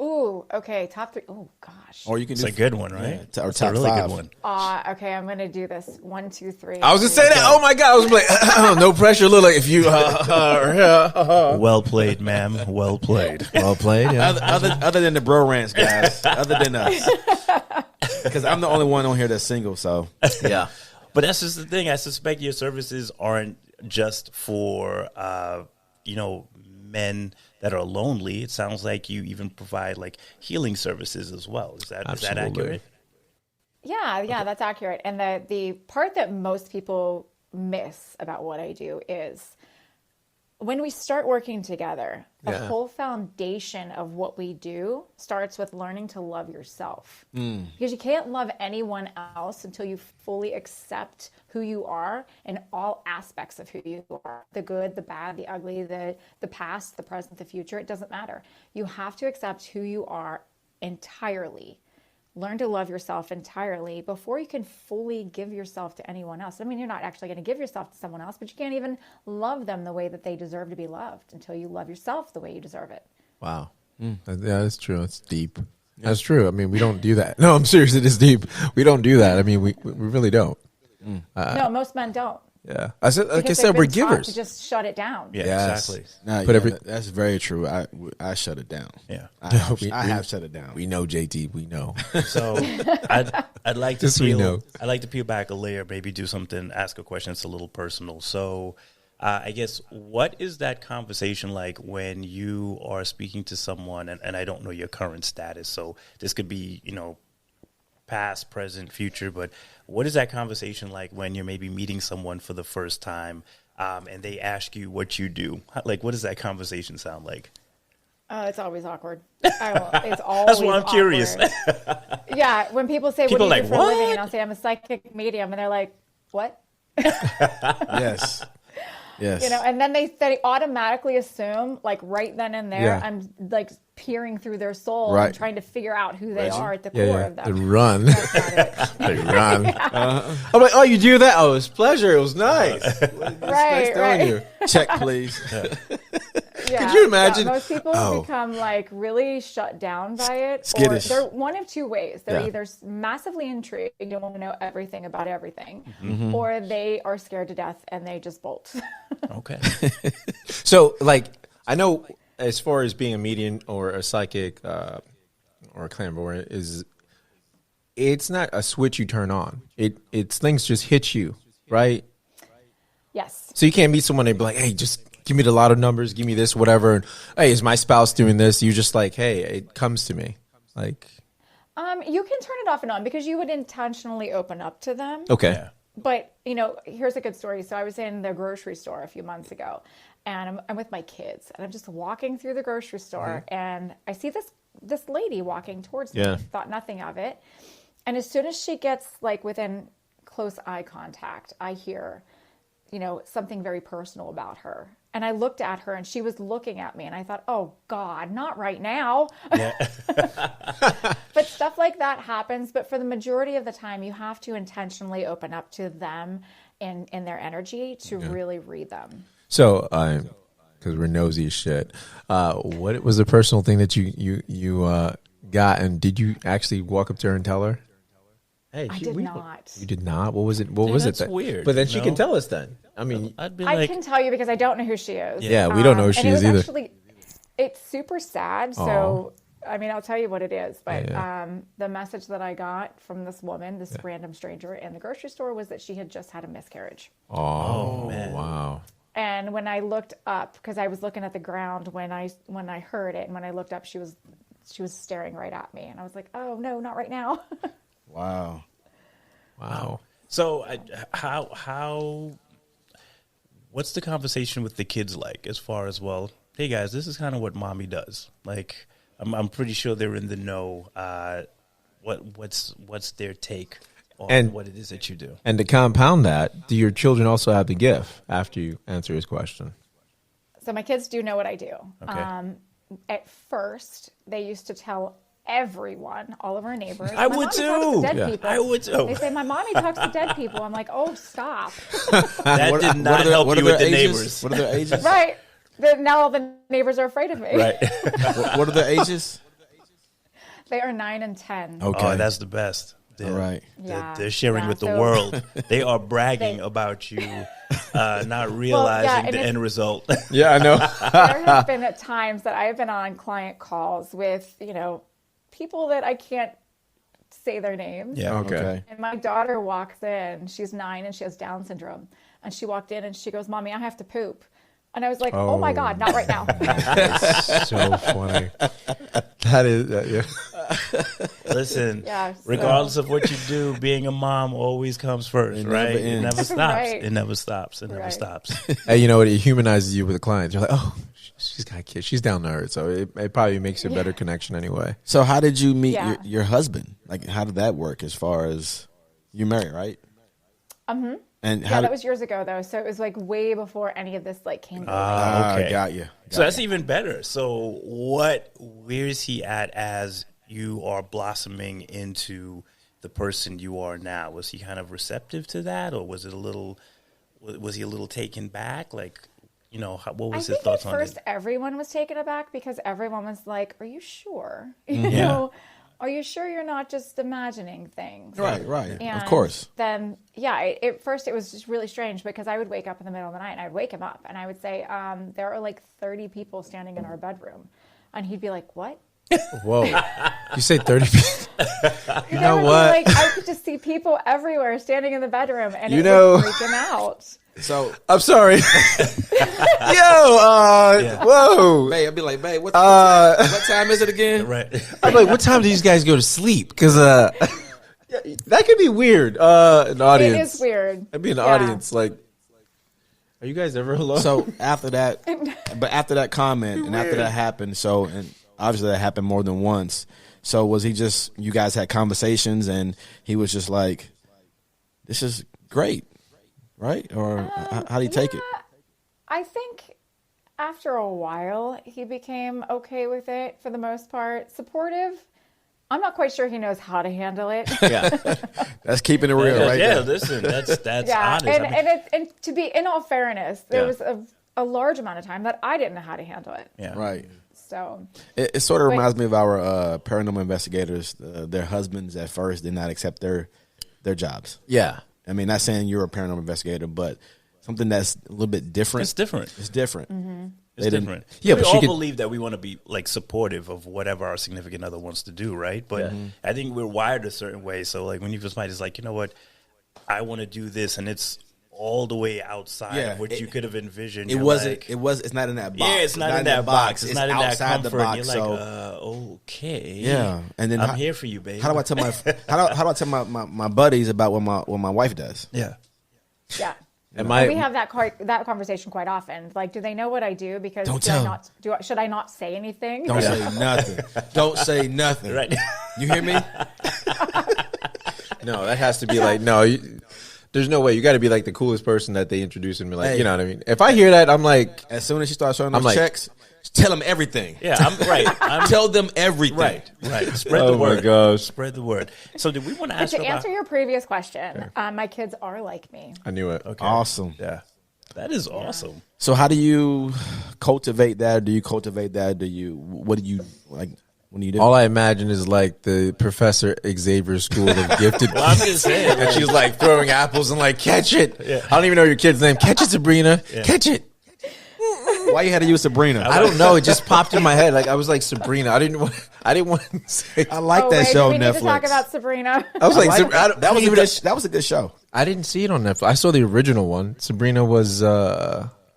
Ooh, okay, top three. Oh, gosh. or you can It's do a good one, right? Yeah, or It's top a really five. good one. Okay, I'm going to do this. 1, 2, 3. I was just saying that. Oh my god! I was like, no pressure. Look like if you. Well played, ma'am. Well played. Well played. Yeah. Other than the Bro Rantz guys, other than us, because I'm the only one on here that's single. So Yeah. But that's just the thing. I suspect your services aren't just for, men that are lonely. It sounds like you even provide like healing services as well. Is that accurate? Yeah, that's accurate. And the part that most people miss about what I do is when we start working together, the whole foundation of what we do starts with learning to love yourself. Because you can't love anyone else until you fully accept who you are in all aspects of who you are. The good, the bad, the ugly, the past, the present, the future. It doesn't matter. You have to accept who you are entirely. Learn to love yourself entirely before you can fully give yourself to anyone else. I mean, you're not actually going to give yourself to someone else, but you can't even love them the way that they deserve to be loved until you love yourself the way you deserve it. Wow. Yeah, that's true. It's deep. That's true. I mean, we don't do that. No, I'm serious. It is deep. We don't do that. I mean, we really don't. No, most men don't. Yeah. Like I said, we're givers. To just shut it down. Yeah, exactly. No, that's very true. I shut it down. Yeah, I have shut it down. We know, JT. We know. So I'd like to Just we know. I'd like to peel back a layer, maybe do something, ask a question that's a little personal. So I guess, what is that conversation like when you are speaking to someone, and I don't know your current status, so this could be, past, present, future, but what is that conversation like when you're maybe meeting someone for the first time, and they ask you what you do? Like, what does that conversation sound like? It's always awkward. It's always That's why I'm curious. Yeah, when people say, People what do you like, do for a living? "What?" And I'll say, I'm a psychic medium. And they're like, what? Yes. Yes. And then they automatically assume, like right then and there, Yeah. I'm like peering through their soul Right. and trying to figure out who they are at the core Yeah. of They them. run. That's not it. They run. I'm like, oh, you do that? Oh, it was a pleasure. It was nice. Right, right. Check, please. Yeah. Could you imagine? Yeah, most people Oh. become like really shut down by it. Skittish. Or they're one of two ways. They're Yeah. either massively intrigued and want to know everything about everything, Mm-hmm. or they are scared to death and they just bolt. Okay. So, like, I know as far as being a medium or a psychic or a clairvoyant it's not a switch you turn on. It's things just hit you, right? Yes. So you can't meet someone and be like, hey, just give me the lotto numbers, give me this, whatever. And, hey, is my spouse doing this? You just like, hey, it comes to me. Like, You can turn it off and on because you would intentionally open up to them. okay. Yeah. But, here's a good story. So I was in the grocery store a few months ago, and I'm with my kids, and I'm just walking through the grocery store, and I see this lady walking towards me. Yeah. Thought nothing of it. And as soon as she gets like within close eye contact, I hear, something very personal about her. And I looked at her and she was looking at me and I thought, oh God, not right now. Yeah. But stuff like that happens. But for the majority of the time, you have to intentionally open up to them in their energy to really read them. So, because we're nosy as shit, what was the personal thing that you got, and did you actually walk up to her and tell her? Hey, I did not. You did not? What was it? What was it? That's weird, But then she no? can tell us then. I mean, I'd be I like, can tell you because I don't know who she is. yeah, we don't know who she and is it was either. Actually, it's super sad. So, I mean, I'll tell you what it is. But the message that I got from this woman, this random stranger in the grocery store, was that she had just had a miscarriage. Oh, man. Wow. And when I looked up, because I was looking at the ground when I heard it, and when I looked up, she was staring right at me, and I was like, oh no, not right now. Wow. Wow. so how what's the conversation with the kids like, as far as, well, hey guys, this is kind of what mommy does. Like, I'm pretty sure they're in the know. What's their take on what it is that you do? And to compound that, do your children also have the gift after you answer his question? So my kids do know what I do. Okay. At first, they used to tell everyone, all of our neighbors. I "My would mommy talks too. to dead Yeah. people." I would too. They say, my mommy talks to dead people. I'm like, oh, stop. That did not help you with the ages? neighbors. What are their ages? Right. Now all the neighbors are afraid of me. Right. What are their ages? They are 9 and 10. Okay. Oh, that's the best. All right. Yeah. They're sharing Yeah, with the so- world. They are bragging about you, not realizing and the end result. Yeah, I know. There have been at times that I have been on client calls with, people that I can't say their names. Yeah. Okay. And my daughter walks in. She's 9 and she has Down syndrome. And she walked in and she goes, "Mommy, I have to poop." And I was like, oh my God, not right now. That's so funny. That is, yeah. Listen, Yeah, so- regardless of what you do, being a mom always comes first, It right? never It ends. never stops. Right. It never stops. It never Right. stops. Hey, you know what? It humanizes you with the clients. You're like, oh, she's got kids. She's down to earth. So it probably makes a better connection anyway. So how did you meet Yeah. your husband? Like, how did that work as far as you married, right? Mm-hmm. And Yeah, how that was years ago though. So it was like way before any of this like came to Okay. Got you. So that's even better. So where is he at as you are blossoming into the person you are now? Was he kind of receptive to that, or was he a little taken back? Like, you know, what was I his think thoughts at on first it? everyone was taken aback because everyone was like, "Are you sure? You Yeah. know, are you sure you're not just imagining things?" Right, right. And Of course. Then, yeah, at first it was just really strange because I would wake up in the middle of the night and I'd wake him up and I would say, there are like 30 people standing in our bedroom. And he'd be like, what? Whoa. You say 30 people? You know There would be, what? like, I could just see people everywhere standing in the bedroom and You it know- would freak him out. So, I'm sorry. Whoa. babe, I'd be like, babe, what time is it again? Right. I'm like, what time do these guys go to sleep? Because that could be weird. An audience. It is weird. I'd be an Yeah. audience. Like, are you guys ever alone? So after that, but after that comment and after that happened, so, and obviously that happened more than once. So was he just, you guys had conversations and he was just like, this is great, right? Or how do you take it? I think after a while, he became okay with it for the most part. Supportive. I'm not quite sure he knows how to handle it. Yeah. That's keeping it real, Yeah, right? yeah, there. listen, that's Yeah, honest. and, I mean, and to be in all fairness, there Yeah. was a large amount of time that I didn't know how to handle it. yeah. Right. So It sort of reminds me of our paranormal investigators. Their husbands at first did not accept their jobs. yeah. I mean, not saying you're a paranormal investigator, but something that's a little bit different. It's different. It's different. It's They didn't- different. Yeah, we but she all could- believe that we want to be like supportive of whatever our significant other wants to do, right? But I think we're wired a certain way. So like when you just might is like, you know what, I want to do this, and it's all the way outside Yeah, of what you could have envisioned. It You're wasn't. like, It was. It's not in that box. yeah, it's not in that box. It's not in that outside comfort. the box. You're like, okay, Yeah, and then I'm how- here for you, babe. how do I tell my how do I tell my buddies about what my wife does? Yeah. yeah. And We have that conversation quite often. Like, do they know what I do? Because Don't do I tell not, should I not say anything? Don't say nothing. Don't say nothing. Right. You hear me? No, that has to be like, there's no way. You got to be like the coolest person that they introduce and be like, Hey. you know what I mean? If I hear that, I'm like, As soon as she starts showing I'm those like- checks, tell them everything. Yeah, I'm right. I'm Tell them everything. right. Spread Oh the my word. gosh. Spread the word. So did we want to But ask to about? answer your previous question, my kids are like me. I knew it. Okay. Awesome. Yeah. That is awesome. So how do you cultivate that? Do you cultivate that? What do you like when you do? All I imagine is like the Professor Xavier School of Gifted. Well, I'm just saying. And she's like throwing apples and like, catch it. I don't even know your kid's name. Catch it, Sabrina. Catch it. Why you had to use Sabrina? I don't know. It just popped in my head. Like I was like Sabrina. I didn't want to say. I like Oh, that wait, show do on we need to talk Netflix. about Sabrina? I was like, I like Sab- that. I don't That was a good show. I didn't see it on Netflix. I saw the original one. Sabrina was.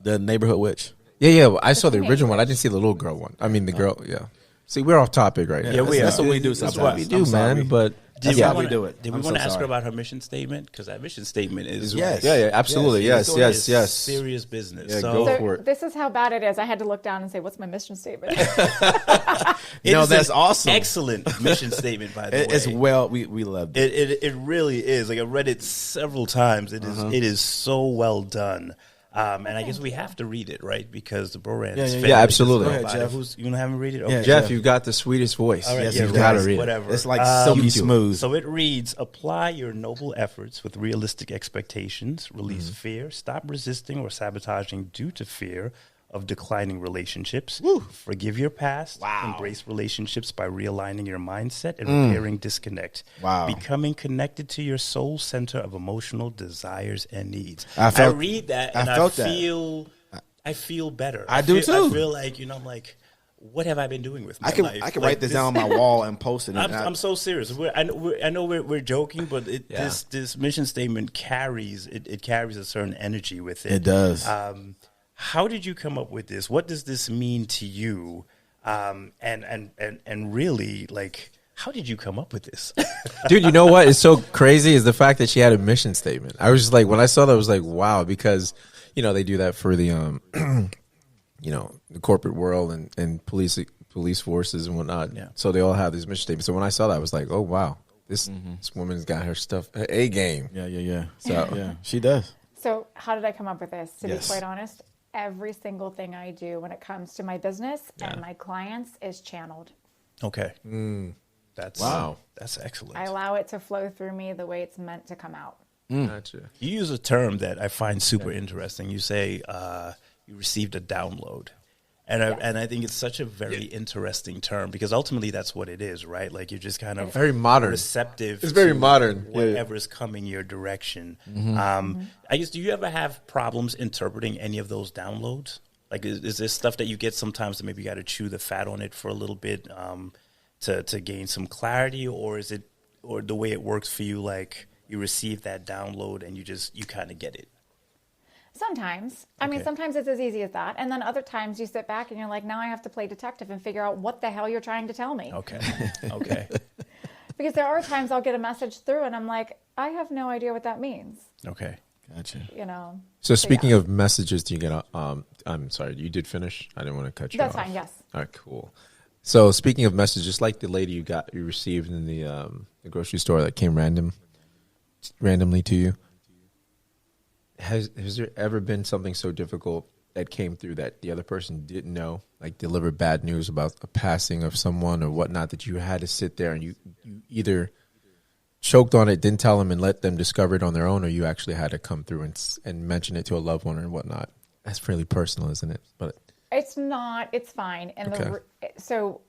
The Neighborhood Witch. Yeah. I saw the original one. I didn't see the little girl one. I mean, the girl. Yeah. See, we're off topic right now. Yeah, we That's are. what we do That's sometimes. what we I'm do, sorry. man. But That's yeah, how we do it. Did we I'm want so to ask her sorry. about her mission statement? Because that mission statement is Yes. yeah, absolutely. Yes, Yes, yes. serious business. Yeah, so go So for it. this is how bad it is. I had to look down and say, "What's my mission statement?" it No, is that's an awesome. Excellent mission statement, by the way. It's well, we loved it. It really is. Like I read it several times. It is so well done. And I guess we have to read it, right? Because the Bro Rantz family Yeah, absolutely. doesn't know Go ahead, about it. Jeff. Who's you gonna have me read it? Yeah, Okay. Jeff, you've got the sweetest voice. All right, Yes, yeah, you've gotta right, read it. whatever. It's like silky smooth. So it reads: apply your noble efforts with realistic expectations. Release fear. Stop resisting or sabotaging due to fear of declining relationships. Forgive your past. Wow. Embrace relationships by realigning your mindset and repairing disconnect. Wow. Becoming connected to your soul center of emotional desires and needs. I felt- read that I and I felt that. feel better. I do feel, too. I feel like, I'm like, what have I been doing with my I can life? I can Like, write this down on my wall and post it. I'm so serious. I know we're joking, but this mission statement carries it carries a certain energy with it. It does. how did you come up with this? What does this mean to you? And really, like, how did you come up with this? Dude, you know what is so crazy is the fact that she had a mission statement. I was just like, when I saw that, I was like, wow, because, you know, they do that for the, you know, the corporate world and police forces and whatnot. Yeah. So they all have these mission statements. So when I saw that, I was like, oh, wow, this woman's got her stuff, A game. Yeah. So Yeah, she does. So how did I come up with this? To Yes. be quite honest, every single thing I do when it comes to my business and my clients is channeled. Okay. That's Wow. That's excellent. I allow it to flow through me the way it's meant to come out. Gotcha. You use a term that I find super interesting. You say you received a download. And I think it's such a very interesting term because ultimately that's what it is, right? Like you're just kind of Very modern. receptive. It's very to modern. Whatever is coming your direction. I guess, do you ever have problems interpreting any of those downloads? Like, is there stuff that you get sometimes that maybe you got to chew the fat on it for a little bit to gain some clarity, or is it, or the way it works for you, like you receive that download and you kind of get it? Sometimes. I mean, sometimes it's as easy as that. And then other times you sit back and you're like, now I have to play detective and figure out what the hell you're trying to tell me. Okay. Okay. Because there are times I'll get a message through and I'm like, I have no idea what that means. Okay. Gotcha. You know. So speaking yeah. of messages, do you get I'm sorry, you did finish? I didn't want to cut you off. That's fine, yes. All right, cool. So speaking of messages, like the lady you received in the grocery store that came randomly to you, has there ever been something so difficult that came through that the other person didn't know, like delivered bad news about a passing of someone or whatnot, that you had to sit there and you either choked on it, didn't tell them and let them discover it on their own, or you actually had to come through and mention it to a loved one or whatnot? That's really personal, isn't it? But It's not. It's fine. And Okay. So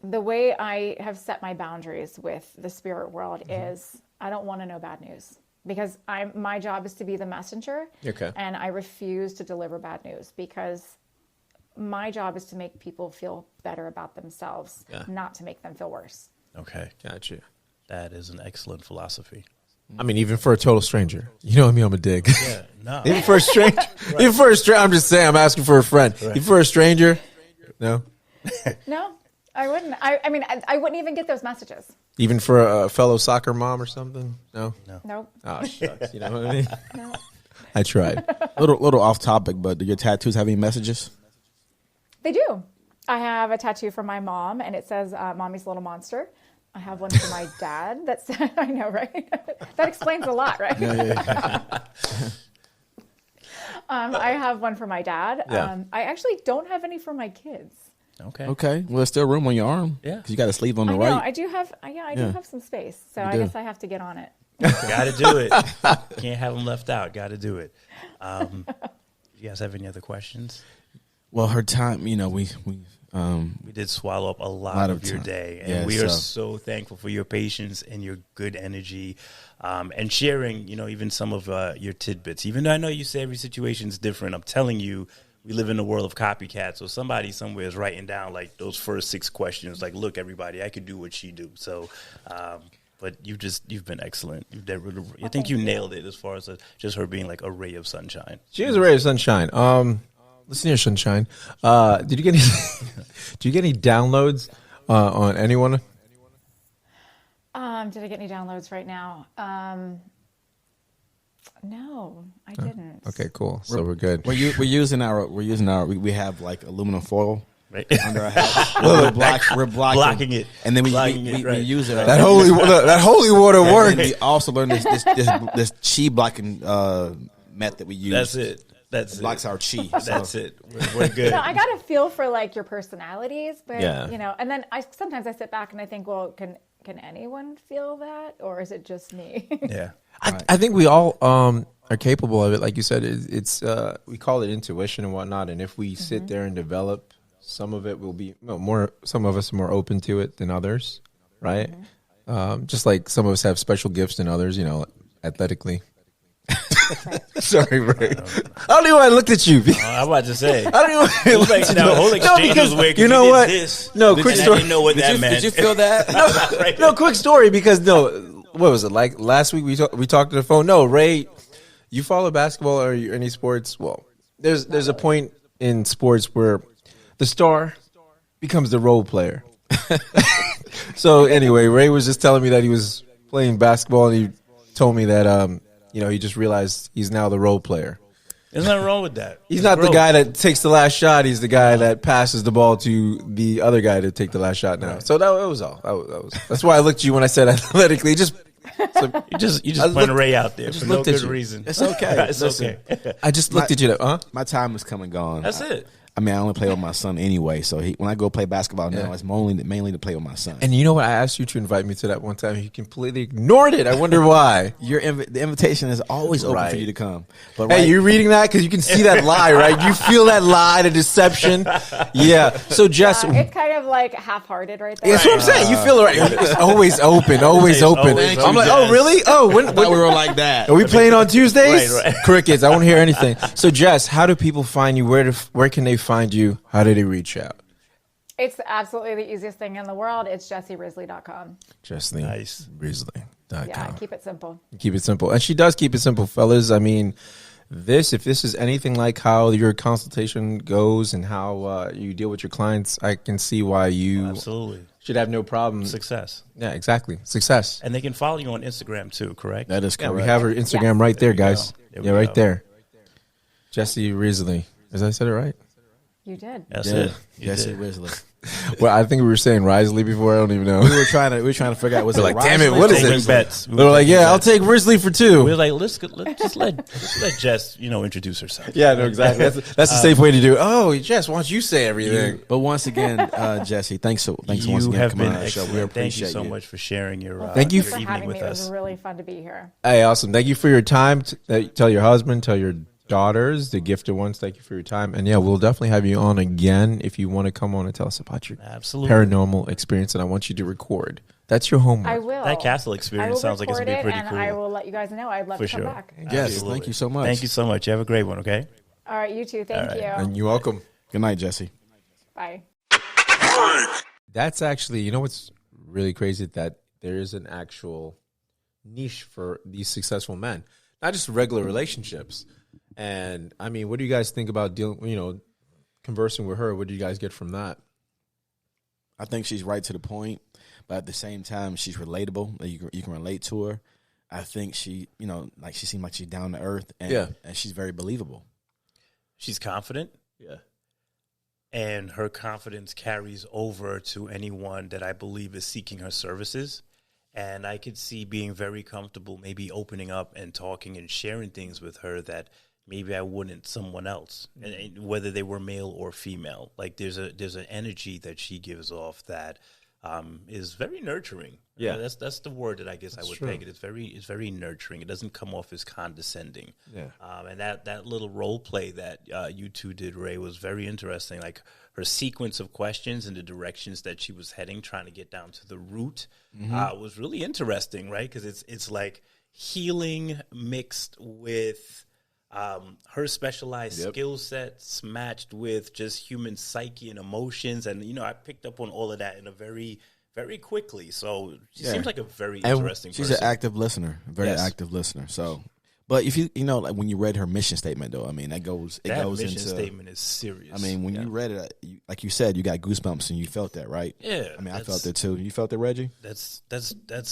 the way I have set my boundaries with the spirit world is I don't want to know bad news because my job is to be the messenger. Okay. And I refuse to deliver bad news because my job is to make people feel better about themselves, not to make them feel worse. Okay. gotcha. That is an excellent philosophy. I mean, even for a total stranger, you know what I mean? I'm a dig. Yeah. No. Even for a stranger, even for a stranger, I'm just saying, I'm asking for a friend. Even for a stranger, no. No, I wouldn't. I mean, I wouldn't even get those messages. Even for a fellow soccer mom or something, no. Nope. Oh shucks, you know what I mean? No. I tried. Little off topic, but do your tattoos have any messages? They do. I have a tattoo for my mom, and it says "Mommy's Little Monster." I have one for my dad. That's I know, right? That explains a lot, right? I have one for my dad. Yeah. I actually don't have any for my kids. Okay. Okay. Well, there's still room on your arm. Yeah. Because you got a sleeve on the I know. right. I do have. I do have some space, so I do. guess I have to get on it. Got to do it. Can't have them left out. Got to do it. You guys have any other questions? Well, her time, you know, we did swallow up a lot of your time. day, and Yeah, we are so- so thankful for your patience and your good energy, and sharing, you know, even some of your tidbits. Even though I know you say every situation is different, I'm telling you, we live in a world of copycats. So somebody somewhere is writing down like those first 6 questions, like, look, everybody, I could do what she do. So, but you've been excellent. I think you nailed it as far as just her being like a ray of sunshine. She is a ray of sunshine. Listen here, sunshine. Did you get any? Do you get any downloads on anyone? Did I get any downloads right now? No, I didn't. Okay, cool. So we're good. we're using our we have like aluminum foil Right? under our house. we're blocking it. and then we Right. use it. That holy water And worked. we also learned this chi blocking method we use. That's it. That's It blocks it. our chi. That's it. We're good. No, I got a feel for like your personalities, but Yeah. you know, and then sometimes I sit back and I think, well, can anyone feel that, or is it just me? Yeah. I think we all are capable of it. Like you said, it's we call it intuition and whatnot. And if we sit there and develop, some of it will be more. Some of us are more open to it than others, right? Just like some of us have special gifts than others. You know, athletically. Sorry, Ray. I don't even want to look at you. I'm about to say. I don't even want to look Like, at you. the whole exchange because was weird. you know did what? This, No, and quick I story. didn't know what that meant. Did you feel that? Right. No, quick story because what was it like last week? We talked to the phone. No, Ray, you follow basketball or any sports? Well, there's a point in sports where the star becomes the role player. So anyway, Ray was just telling me that he was playing basketball, and he told me that he just realized he's now the role player. There's nothing wrong with that. He's not the guy that takes the last shot. He's the guy that passes the ball to the other guy to take the last shot now. Right. So that was all. That's why I looked at you when I said athletically. You just putting Ray out there for no good reason. It's okay. It's okay. I just looked at you. My time is come and gone. That's it. I mean, I only play with my son anyway, so when I go play basketball now, it's mainly to play with my son. And you know what? I asked you to invite me to that one time. You completely ignored it. I wonder why. The invitation is always open for you to come. But hey, you're reading that? Because you can see that lie, right? You feel that lie, the deception. Yeah. So, Jess. It's kind of like half-hearted right there. That's what I'm saying. You feel it right. It's always open. Always open. I'm like, oh, really? Oh, when we were like that. Are we playing on Tuesdays? Right. Crickets. I won't hear anything. So, Jess, how do people find you? Where can they find you? How do they reach out? It's absolutely the easiest thing in the world. It's jessirisley.com. Jessirisley.com. Yeah, keep it simple. Keep it simple. And she does keep it simple, fellas. I mean, if this is anything like how your consultation goes and how you deal with your clients, I can see why you absolutely should have no problem. Success. Yeah, exactly. Success. And they can follow you on Instagram too, correct? That is correct. Yeah, we have her Instagram right there, guys. Right there. Jessi Risley. As I said it right? You did. That's it. Jessi Risley. Well, I think we were saying Risley before. I don't even know. We were trying to figure out. Was it like, Risley? damn it, what is it? Bets. They were like, yeah, I'll take Risley for 2. We were like, let's just let Jess, introduce herself. Yeah, no, exactly. That's the safe way to do it. Oh, Jess, why don't you say everything? But once again, Jessi, thanks once again for coming on the show. We appreciate Thank you so much for sharing your thank you for having with me. us. It was really fun to be here. Hey, awesome. Thank you for your time. Tell your husband, tell your daughters, the gifted ones, thank you for your time. And yeah, we'll definitely have you on again if you want to come on and tell us about your paranormal experience. And I want you to record. That's your homework. I will. That castle experience sounds like it's going to be pretty cool. And I will let you guys know. I'd love to come back. Yes, absolutely. Thank you so much. Thank you so much. You have a great one, okay? All right, you too. Thank you. And you're welcome. Good night, Jessi. Bye. That's actually, what's really crazy, that there is an actual niche for these successful men, not just regular relationships. And I mean, what do you guys think about conversing with her? What do you guys get from that? I think she's right to the point, but at the same time, she's relatable. You can relate to her. I think she, she seemed like she's down to earth, and she's very believable. She's confident. Yeah. And her confidence carries over to anyone that I believe is seeking her services. And I could see being very comfortable, maybe opening up and talking and sharing things with her that maybe I wouldn't someone else, and whether they were male or female. Like there's an energy that she gives off that is very nurturing. Yeah, that's the word that I guess I would peg it. It's very nurturing. It doesn't come off as condescending. Yeah, and that little role play that you two did, Ray, was very interesting. Like her sequence of questions and the directions that she was heading, trying to get down to the root, was really interesting, right? Because it's like healing mixed with her specialized skill sets matched with just human psyche and emotions. And, I picked up on all of that in a very, very quickly. So she seems like a very interesting person. She's an active listener, very active listener. So, but if like when you read her mission statement, though, I mean, that goes mission into statement is serious. I mean, when you read it, like you said, you got goosebumps and you felt that, right? Yeah. I mean, I felt it too. You felt it, Reggie? That's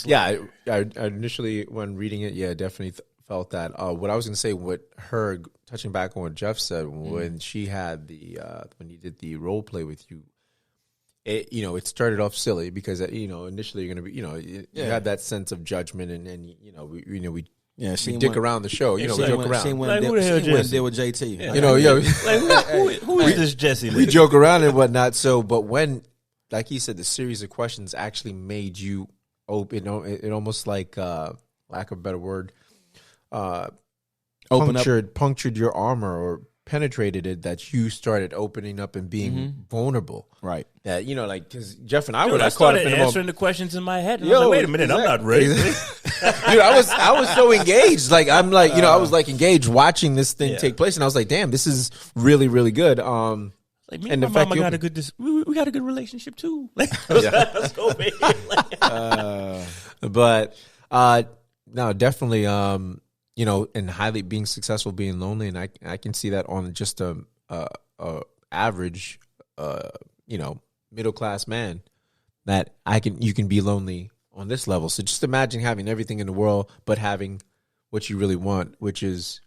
yeah. I initially, when reading it, definitely felt that. What I was going to say, with her, touching back on what Jeff said, when she had when you did the role play with you, it started off silly because initially you're going to be you have that sense of judgment and we dick around the show, we joke around. Like, who the hell Jessi? Deal with JT, like who is this Jessi? We joke around and whatnot. So, but when, like he said, the series of questions actually made you open. It almost like, lack of a better word, punctured your armor or penetrated it, that you started opening up and being vulnerable. Right. That, because Jeff and I Dude, were I caught up started in answering the questions in my head. And I was like, wait a minute, I'm not ready. Dude, I was so engaged. Like, I'm like, I was like engaged watching this thing take place. And I was like, damn, this is really, really good. Like me and my mama got a good, we got a good relationship too. Like, so but, no, definitely, and highly being successful, being lonely. And I can see that on just a average, middle class man, that you can be lonely on this level. So just imagine having everything in the world, but having what you really want, which is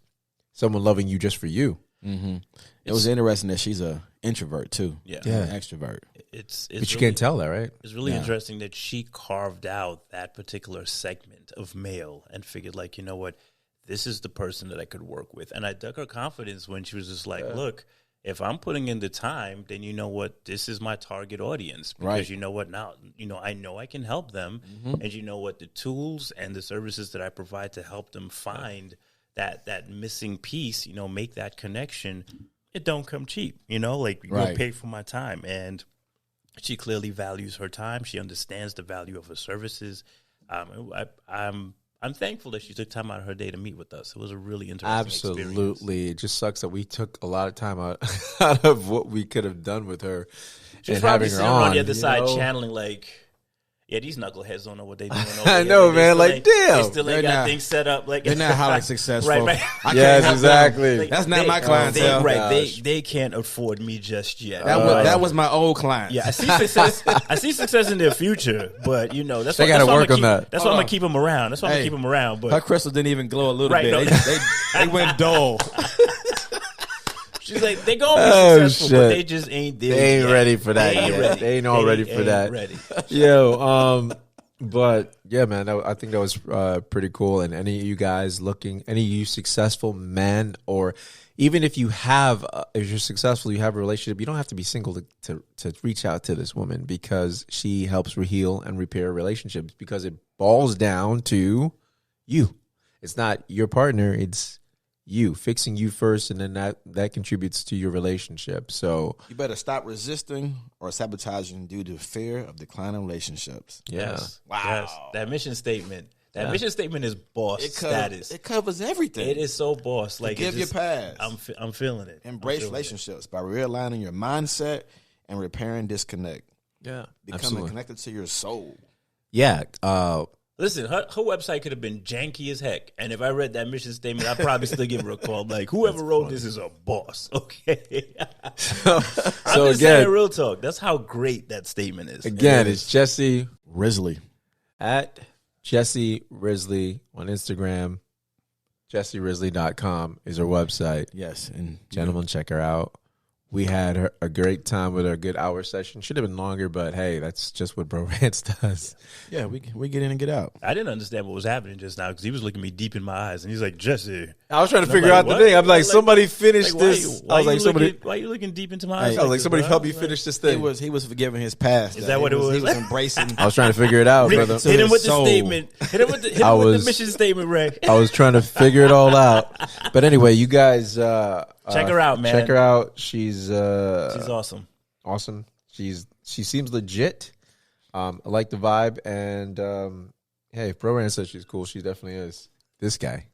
someone loving you just for you. Mm-hmm. It was interesting that she's a introvert too. Yeah. An extrovert. It's but you can't tell that, right? It's really interesting that she carved out that particular segment of male and figured, like, you know what, this is the person that I could work with. And I dug her confidence when she was just like, look, if I'm putting in the time, then you know what, this is my target audience. Because you know what, now, I know I can help them. Mm-hmm. And you know what, the tools and the services that I provide to help them find that missing piece, make that connection, it don't come cheap. Like, you're going to pay for my time. And she clearly values her time. She understands the value of her services. I'm thankful that she took time out of her day to meet with us. It was a really interesting experience. Absolutely. It just sucks that we took a lot of time out of what we could have done with her. She's probably sitting on the other side channeling like, yeah, these knuckleheads don't know what they're doing. I know, man. Like, damn. They still ain't got things set up. Like, they're not highly successful. Right. Yes, exactly. Like, that's not my clientele. They can't afford me just yet. That was my old client. Yeah, I see success. I see success in their future, but that's they got to work on that. That's why I'm gonna keep them around. That's why I'm gonna keep them around. But her crystals didn't even glow a little bit. They went dull. She's like, they gonna be successful, but they just ain't there. They ain't yet. ready for that yet. They ain't all ready for that. Ready. Yo, but yeah, man, I think that was pretty cool. And any of you guys any of you successful men, or even if you have, if you're successful, you have a relationship, you don't have to be single to reach out to this woman, because she helps heal and repair relationships, because it boils down to you. It's not your partner, it's you, fixing you first, and then that contributes to your relationship. So you better stop resisting or sabotaging due to fear of declining relationships. Yes. Wow. Yes. That mission statement. Mission statement is boss status. It covers everything. It is so boss. Like, forgive your past. I'm feeling it. Embrace relationships by realigning your mindset and repairing disconnect. Yeah, becoming connected to your soul. Yeah. Listen, her website could have been janky as heck, and if I read that mission statement, I'd probably still give her a call. Like, whoever wrote this is a boss, okay? So I'm just saying, real talk. That's how great that statement is. Again, it's Jessi Risley. At Jessi Risley on Instagram. JessiRisley.com is her website. Yes, and gentlemen, check her out. We had a great time with a good hour session. Should have been longer, but hey, that's just what Bro Rantz does. Yeah, we get in and get out. I didn't understand what was happening just now because he was looking me deep in my eyes, and he's like, Jessi. I was trying to figure out the thing. I'm like, somebody finish this. Why are you looking deep into my eyes? I was like, somebody help me finish this thing. He was forgiving his past. Is that what it was? He was embracing. I was trying to figure it out, brother. Hit him with the statement. Hit him with the mission statement, Ray. I was trying to figure it all out. But anyway, you guys... check her out, man. Check her out. She's awesome. Awesome. She seems legit. I like the vibe, and hey, if Bro Rantz says she's cool, she definitely is. This guy.